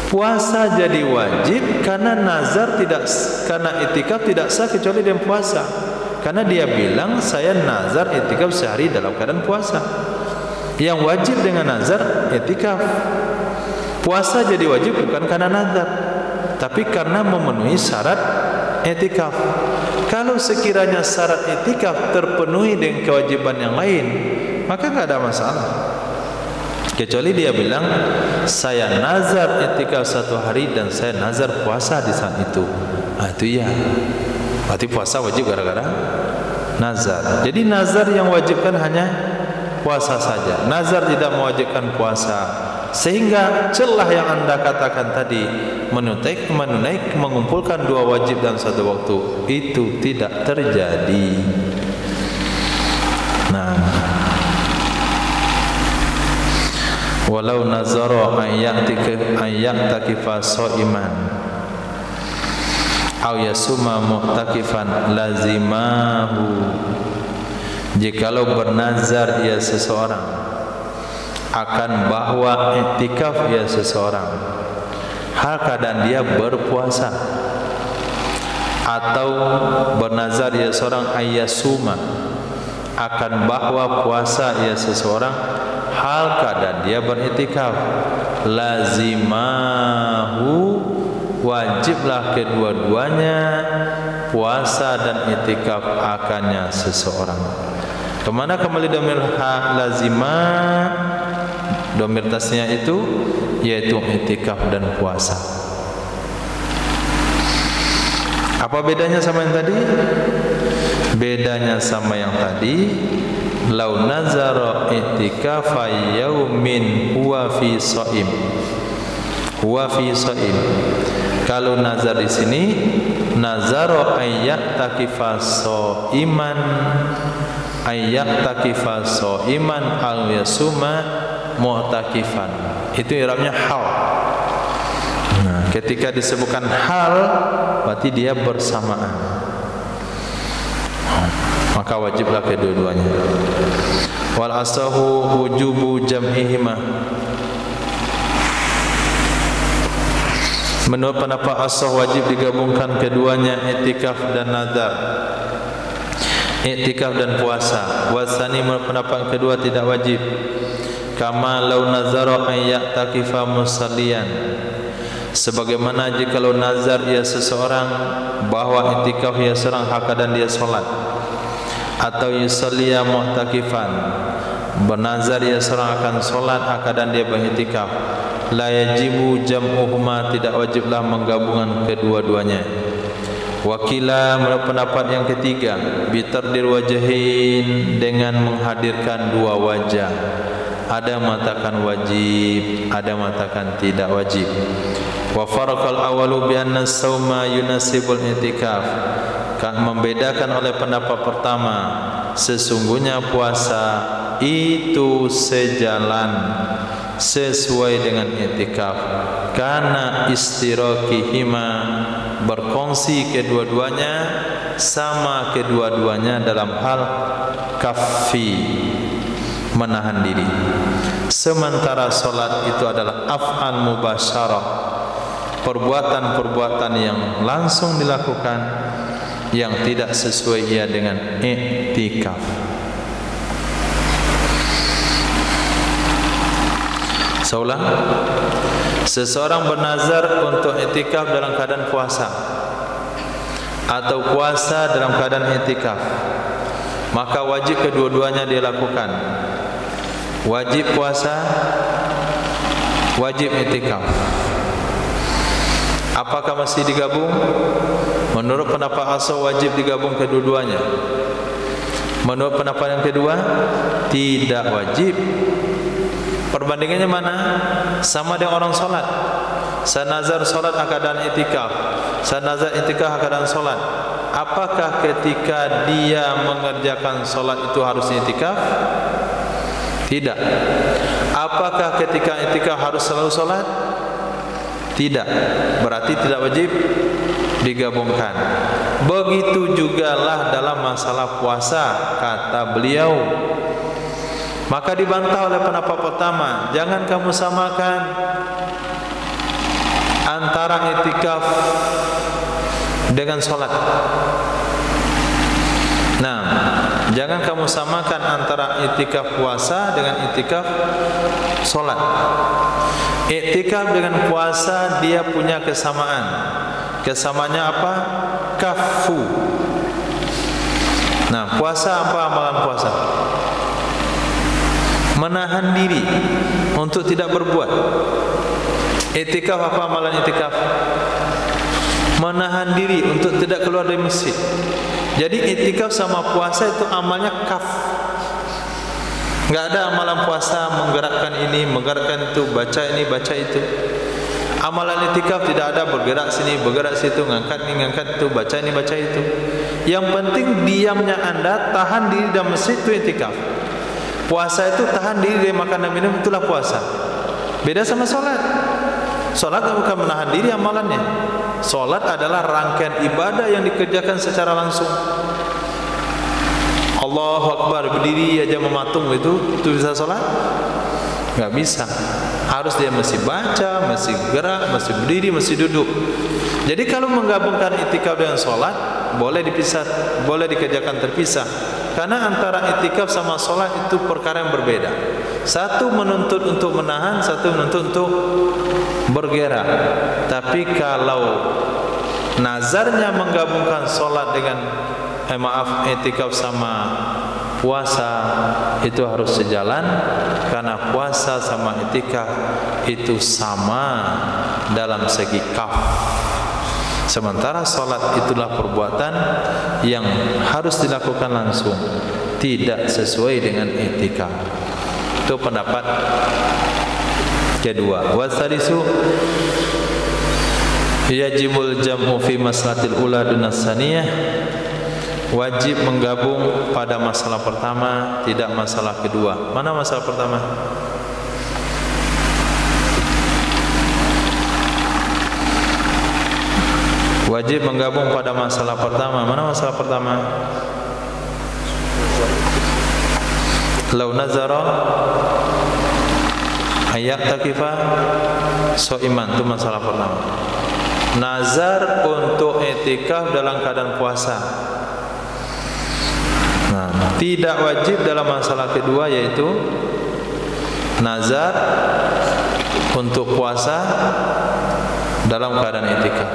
Speaker 1: Puasa jadi wajib karena nazar tidak, karena i'tikaf tidak sah kecuali dengan puasa. Karena dia bilang saya nazar i'tikaf sehari dalam keadaan puasa. Yang wajib dengan nazar i'tikaf. Puasa jadi wajib bukan karena nazar, tapi karena memenuhi syarat i'tikaf. Kalau sekiranya syarat i'tikaf terpenuhi dengan kewajiban yang lain, maka tidak ada masalah. Kecuali dia bilang saya nazar i'tikaf 1 hari dan saya nazar puasa di saat itu. Itu ya. Berarti puasa wajib gara-gara nazar. Jadi nazar yang wajibkan hanya puasa saja. Nazar tidak mewajibkan puasa. Sehingga celah yang Anda katakan tadi, mengumpulkan 2 wajib dalam 1 waktu, itu tidak terjadi. Nah, walau nazara ayyatakifa sha'iman aw yasuma mu'takifan lazimahu. Jikalau bernazar ia seseorang akan bahwa i'tikaf ia seseorang hal keadaan dia berpuasa, atau bernazar ia seorang ayyasuma akan bahwa puasa ia seseorang hal keadaan dia beriktikaf, lazimahu wajiblah kedua-duanya puasa dan iktikaf akannya seseorang. Kemana kembali domir lazimah? Domir tasnya itu yaitu iktikaf dan puasa. Apa bedanya sama yang tadi? Bedanya sama yang tadi, lau nazara i'tikafa yaumin huwa fi shaim. Huwa fi shaim. Kalau nazar di sini nazara ayyatakifa shaiman, ayyatakifa shaiman al yasuma mu'takifan. Itu i'rabnya hal. Nah, ketika disebutkan hal berarti dia bersamaan. Maka wajiblah kedua-duanya. Wal asahu wujubu jam'ihima. Menurut pendapat asah wajib digabungkan keduanya, i'tikaf dan nazar, i'tikaf dan puasa. Wasani menurut pendapat kedua tidak wajib. Kama lau nazara ayyatakifa musalliyan. Sebagaimana jikalau nazar ia seseorang bahwa i'tikaf ia seorang hak dan dia salat, atau yusalliya mu'takifan, bernazar ia seorang akan solat dan dia beriktikaf, la yajibu jam'uhuma, tidak wajiblah menggabungkan kedua-duanya. Wakila menurut pendapat yang ketiga, bitardir wajahin, dengan menghadirkan dua wajah. Ada mengatakan wajib, ada mengatakan tidak wajib. Wa faraqal awalu bi anna as-sawma yunasibul i'tikaf. Kan membedakan oleh pendapat pertama, sesungguhnya puasa itu sejalan, sesuai dengan i'tikaf, karena istirakihima, berkongsi kedua-duanya, sama kedua-duanya dalam hal kaffi, menahan diri. Sementara solat itu adalah af'al mubasyarah, perbuatan-perbuatan yang langsung dilakukan, yang tidak sesuai ia dengan i'tikaf. Seulang, seseorang bernazar untuk i'tikaf dalam keadaan puasa atau puasa dalam keadaan i'tikaf, maka wajib kedua-duanya dia lakukan. Wajib puasa, wajib i'tikaf. Apakah masih digabung? Menurut pendapat asal wajib digabung kedua-duanya. Menurut pendapat yang kedua, tidak wajib. Perbandingannya mana? Sama dengan orang solat. Saya nazar solat keadaan i'tikaf, saya nazar i'tikaf keadaan solat. Apakah ketika dia mengerjakan solat itu harus i'tikaf? Tidak. Apakah ketika i'tikaf harus selalu solat? Tidak. Berarti tidak wajib digabungkan. Begitu jugalah dalam masalah puasa, kata beliau. Maka dibantah oleh pendapat pertama, jangan kamu samakan antara i'tikaf dengan solat. Nah, jangan kamu samakan antara i'tikaf puasa dengan i'tikaf solat. I'tikaf dengan puasa dia punya kesamaan. Kesamaannya apa? Kafu. Nah, puasa apa amalan puasa? Menahan diri untuk tidak berbuat. I'tikaf apa amalan i'tikaf? Menahan diri untuk tidak keluar dari masjid. Jadi i'tikaf sama puasa itu amalnya kaf. Enggak ada amalan puasa menggerakkan ini, menggerakkan itu, baca ini, baca itu. Amalan i'tikaf tidak ada bergerak sini, bergerak situ, ngangkat ini, ngangkat itu, baca ini, baca itu. Yang penting diamnya Anda, tahan diri dalam masjid, itu i'tikaf. Puasa itu tahan diri dari makan dan minum, itulah puasa. Beda sama solat. Solat bukan menahan diri amalannya. Solat adalah rangkaian ibadah yang dikerjakan secara langsung. Allahu Akbar, berdiri aja mematung itu bisa solat? Enggak bisa. Harus dia mesti baca, mesti gerak, mesti berdiri, mesti duduk. Jadi kalau menggabungkan i'tikaf dengan solat, boleh dipisah, boleh dikerjakan terpisah. Karena antara i'tikaf sama solat itu perkara yang berbeda. Satu menuntut untuk menahan, satu menuntut untuk bergerak. Tapi kalau nazarnya menggabungkan solat dengan i'tikaf sama puasa, itu harus sejalan, karena puasa sama i'tikaf itu sama dalam segi kaf. Sementara solat itulah perbuatan yang harus dilakukan langsung, tidak sesuai dengan i'tikaf. Itu pendapat kedua. Wasalisu yajibul jam'u fi maslahatil ula dunas saniyah. Wajib menggabung pada masalah pertama, tidak masalah kedua. Mana masalah pertama? Wajib menggabung pada masalah pertama. Mana masalah pertama? Lau nazara ayat takifa so'iman, itu masalah pertama. Nazar untuk i'tikaf dalam keadaan puasa. Nah, tidak wajib dalam masalah kedua, yaitu nazar untuk puasa dalam keadaan i'tikaf.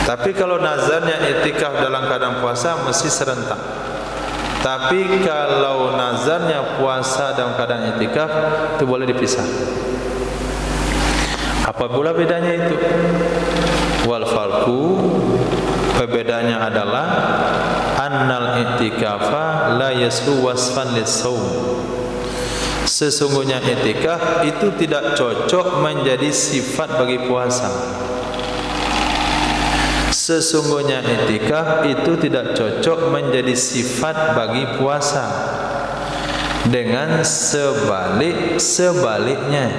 Speaker 1: Tapi kalau nazarnya i'tikaf dalam keadaan puasa mesti serentak. Tapi kalau nazarnya puasa dalam keadaan i'tikaf, itu boleh dipisah. Apa pula bedanya itu? Wal farqu, perbedaannya adalah annal i'tikafa la yaslu wasfan lis-shaum. Sesungguhnya i'tikaf itu tidak cocok menjadi sifat bagi puasa. Sesungguhnya i'tikaf itu tidak cocok menjadi sifat bagi puasa. Dengan sebaliknya,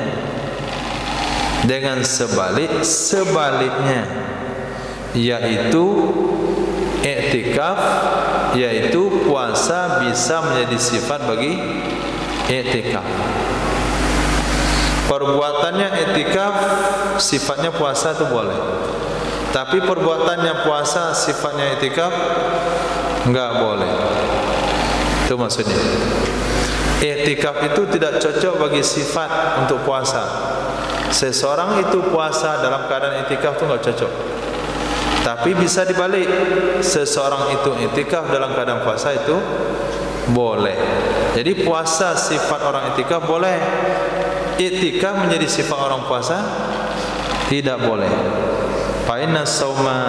Speaker 1: dengan sebaliknya, yaitu i'tikaf, yaitu puasa bisa menjadi sifat bagi i'tikaf. Perbuatannya i'tikaf, sifatnya puasa itu boleh. Tapi perbuatannya puasa, sifatnya i'tikaf, enggak boleh. Itu maksudnya. I'tikaf itu tidak cocok bagi sifat untuk puasa. Seseorang itu puasa dalam keadaan i'tikaf itu enggak cocok. Tapi bisa dibalik, seseorang itu i'tikaf dalam keadaan puasa itu boleh. Jadi puasa sifat orang i'tikaf boleh, i'tikaf menjadi sifat orang puasa tidak boleh. Fa inna shauma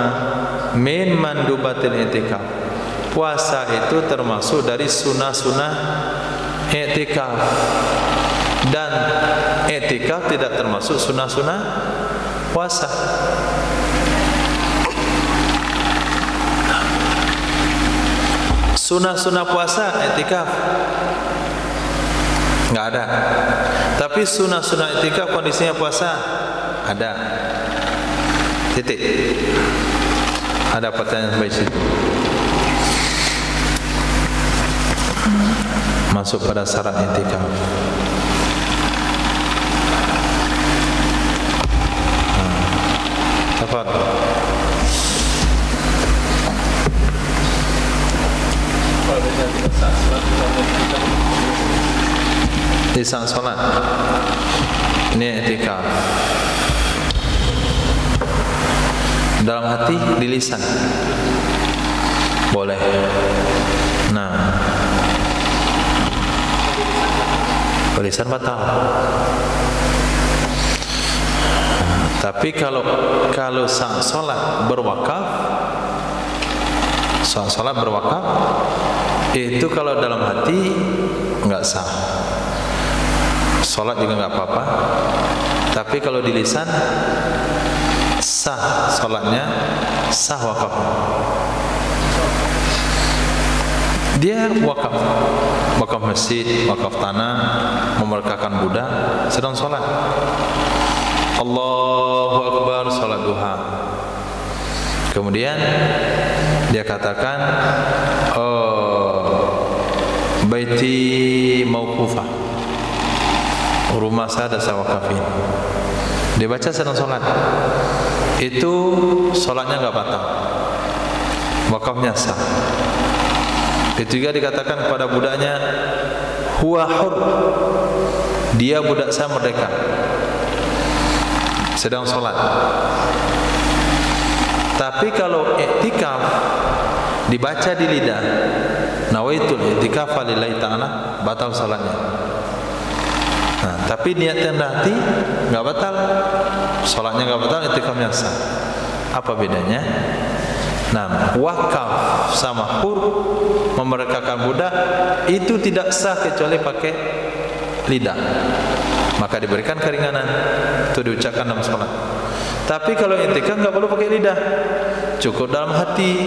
Speaker 1: min mandubatil i'tikaf. Puasa itu termasuk dari sunah-sunah i'tikaf, dan i'tikaf tidak termasuk sunah-sunah puasa. Sunah-sunah puasa i'tikaf enggak ada. Tapi sunah-sunah i'tikaf kondisinya puasa ada. Titik. Ada pertanyaan sampai situ. Masuk pada syarat i'tikaf. Tafadhol. Di saat sholat ini i'tikaf. Dalam hati, di lisan boleh. Nah, lisan batal. Tapi kalau saat sholat berwakaf, saat sholat berwakaf itu kalau dalam hati enggak sah, sholat juga enggak apa-apa. Tapi kalau di lisan sah sholatnya, sah wakafnya. Dia wakaf masjid, wakaf tanah, memberkahkan budak, sedang sholat. Allahu Akbar, sholat duha. Kemudian dia katakan, baiti mauqufah, rumah saya ada saya wakafin. Dia baca sedang sholat. Itu sholatnya enggak batal, wakafnya sah. Itu juga dikatakan kepada budaknya, huwa hur, dia budak saya merdeka, sedang sholat. Tapi kalau i'tikaf dibaca di lidah, nawaitul i'tikaf lillahi ta'ala, batal sholatnya. Nah, tapi niat yang hati enggak batal, sholatnya enggak batal, i'tikafnya sah. Apa bedanya? Nah, wakaf sama hur, memerdekakan budak, itu tidak sah kecuali pakai lidah. Maka diberikan keringanan, itu diucapkan dalam sholat. Tapi kalau i'tikaf enggak perlu pakai lidah, cukup dalam hati.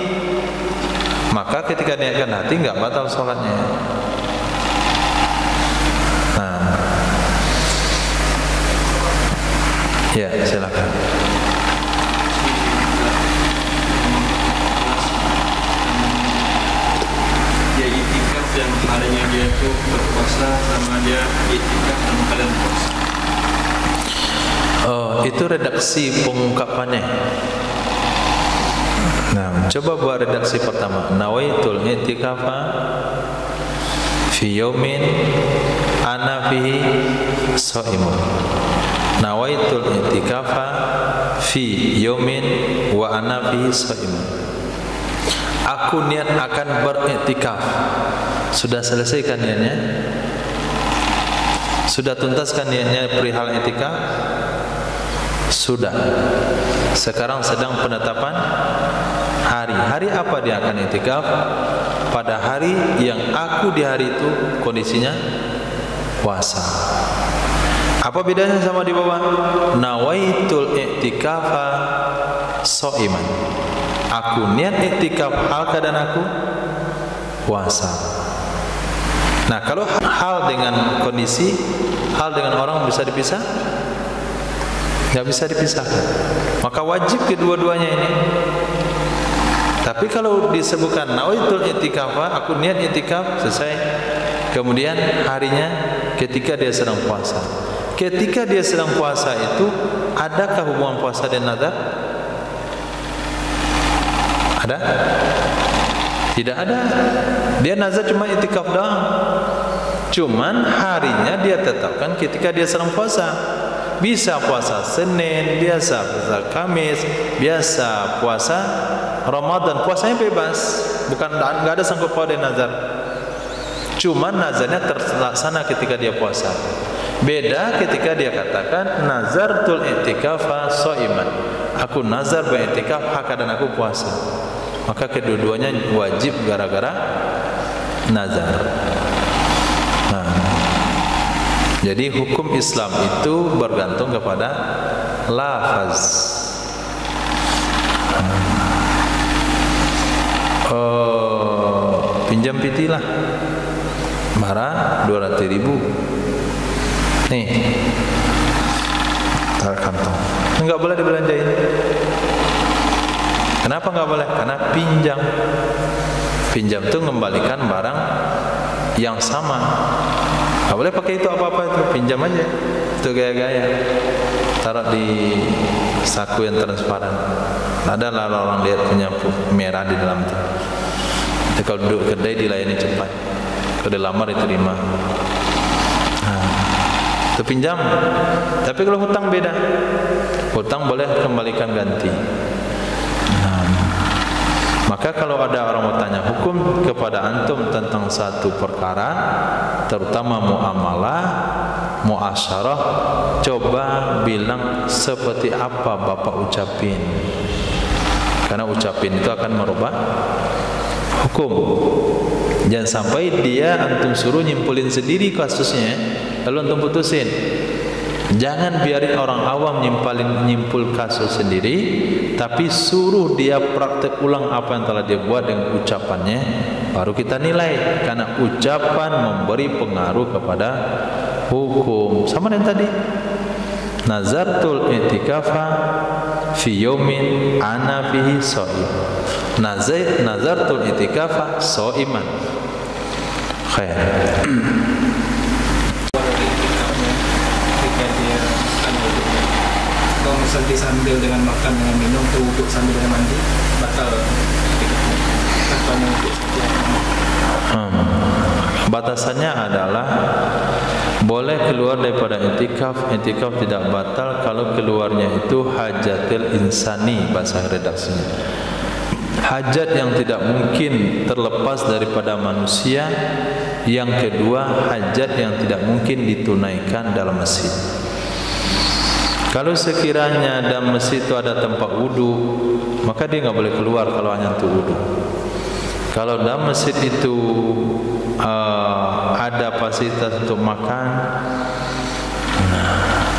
Speaker 1: Maka ketika niatkan hati enggak batal sholatnya. Nah, ya silakan.
Speaker 2: Dan harinya dia itu berpuasa sama dia i'tikaf dalam keadaan puasa.
Speaker 1: Oh, itu redaksi pengungkapannya. Nah, coba buat redaksi pertama. Nawaitul i'tikafa fi yaumin ana fihi shaimun. Nawaitul i'tikafa fi yaumin wa ana fihi shaimun. Aku niat akan beriktikaf. Sudah selesaikan niatnya? Sudah tuntaskan niatnya perihal i'tikaf? Sudah. Sekarang sedang penetapan hari. Hari apa dia akan i'tikaf? Pada hari yang aku di hari itu kondisinya puasa. Apa bedanya sama di bawah? Nawaitul i'tikafa sha'iman. Aku niat i'tikaf hal keadaan aku puasa. Nah, kalau hal dengan kondisi, hal dengan orang bisa dipisah? Nggak bisa dipisahkan. Maka wajib kedua-duanya ini. Tapi kalau disebutkan nawaitul i'tikafa, aku niat i'tikaf, selesai. Kemudian harinya ketika dia sedang puasa. Ketika dia sedang puasa itu, adakah hubungan puasa dan nazar? Ada? Tidak ada. Dia nazar cuma i'tikaf doang. Cuman harinya dia tetapkan ketika dia sedang puasa. Bisa puasa Senin, biasa puasa Kamis, biasa puasa Ramadan. Puasanya bebas, bukan enggak ada sangkut paut dengan nazar. Cuman nazarnya terlaksana ketika dia puasa. Beda ketika dia katakan nazartul i'tikafa sha'iman. Aku nazar beriktikaf dan aku puasa. Maka kedua-duanya wajib gara-gara nazar. Jadi hukum Islam itu bergantung kepada lafaz. Pinjam piti lah, marah 200.000. Nih, taruh kantong. Enggak boleh dibelanjain. Kenapa enggak boleh? Karena pinjam. Pinjam itu mengembalikan barang yang sama. Nggak boleh pakai itu apa-apa itu, pinjam aja. Itu gaya-gaya. Taruh di saku yang transparan. Ada lah orang lihat punya merah di dalam itu. Jadi kalau duduk kedai dilayani cepat. Kalau dilamar diterima. Itu pinjam. Tapi kalau hutang beda. Hutang boleh kembalikan ganti. Maka kalau ada orang bertanya hukum kepada antum tentang satu perkara, terutama muamalah, muasyarah, coba bilang seperti apa Bapak ucapin. Karena ucapin itu akan merubah hukum. Jangan sampai dia antum suruh nyimpulin sendiri kasusnya, lalu antum putusin. Jangan biarin orang awam nyimpul kasus sendiri, tapi suruh dia praktek ulang apa yang telah dia buat dengan ucapannya, baru kita nilai. Karena ucapan memberi pengaruh kepada hukum. Sama dengan tadi, nazartul i'tikafa fi yaumin ana fihi shaim. Nazartul i'tikafa shaiman. Khair.
Speaker 2: Kalau sambil dengan makan dengan minum, wudhu sambil dengan mandi, batal.
Speaker 1: Batasannya adalah boleh keluar daripada i'tikaf. I'tikaf tidak batal kalau keluarnya itu hajatil insani, bahasa redaksinya. Hajat yang tidak mungkin terlepas daripada manusia. Yang kedua, hajat yang tidak mungkin ditunaikan dalam masjid. Kalau sekiranya dalam masjid itu ada tempat wudu, maka dia nggak boleh keluar kalau hanya untuk wudu. Kalau dalam masjid itu ada fasilitas untuk makan,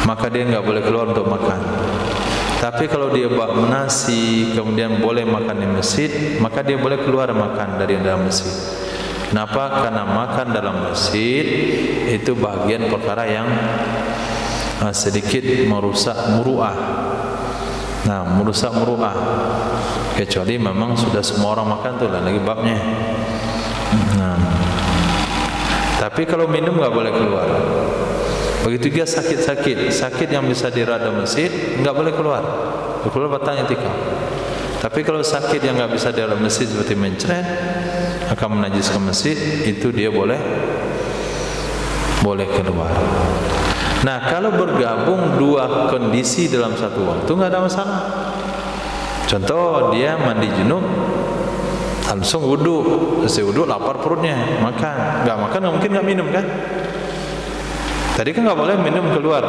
Speaker 1: maka dia nggak boleh keluar untuk makan. Tapi kalau dia buat nasi, kemudian boleh makan di masjid, maka dia boleh keluar makan dari dalam masjid. Kenapa? Karena makan dalam masjid itu bagian perkara yang sedikit merusak muru'ah. Nah, merusak muru'ah. Kecuali memang sudah semua orang makan tuh lah lagi babnya. Tapi kalau minum nggak boleh keluar. Begitu juga sakit yang bisa dirawat dalam masjid nggak boleh keluar. Keluar batal i'tikaf. Tapi kalau sakit yang nggak bisa di dalam masjid seperti mencret, akan menajiskan masjid, itu dia boleh keluar. Nah, kalau bergabung dua kondisi dalam satu waktu nggak ada masalah. Contoh, dia mandi junub, langsung wudu, selesai wudu lapar perutnya, makan. Nggak makan nggak mungkin nggak minum kan? Tadi kan nggak boleh minum keluar.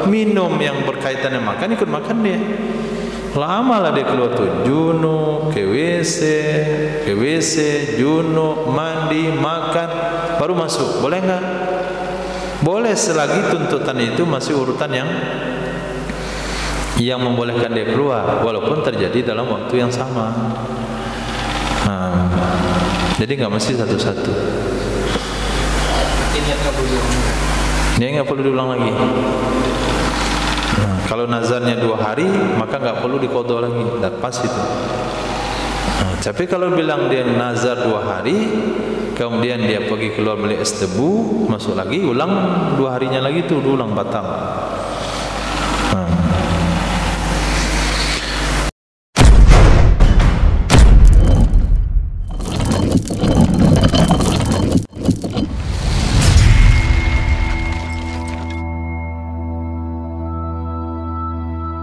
Speaker 1: Minum yang berkaitan dengan makan, ikut makan dia. Lama lah dia keluar tuh, junub, ke WC, junub, mandi, makan, baru masuk. Boleh nggak? Boleh selagi tuntutan itu masih urutan yang membolehkan dia keluar, walaupun terjadi dalam waktu yang sama. Jadi nggak mesti satu-satu. Ini nggak perlu diulang lagi. Kalau nazarnya 2 hari, maka nggak perlu diqadha lagi, dah pas itu. Tapi kalau bilang dia nazar 2 hari, kemudian dia pergi keluar beli es tebu, masuk lagi, ulang 2 harinya lagi itu ulang batal.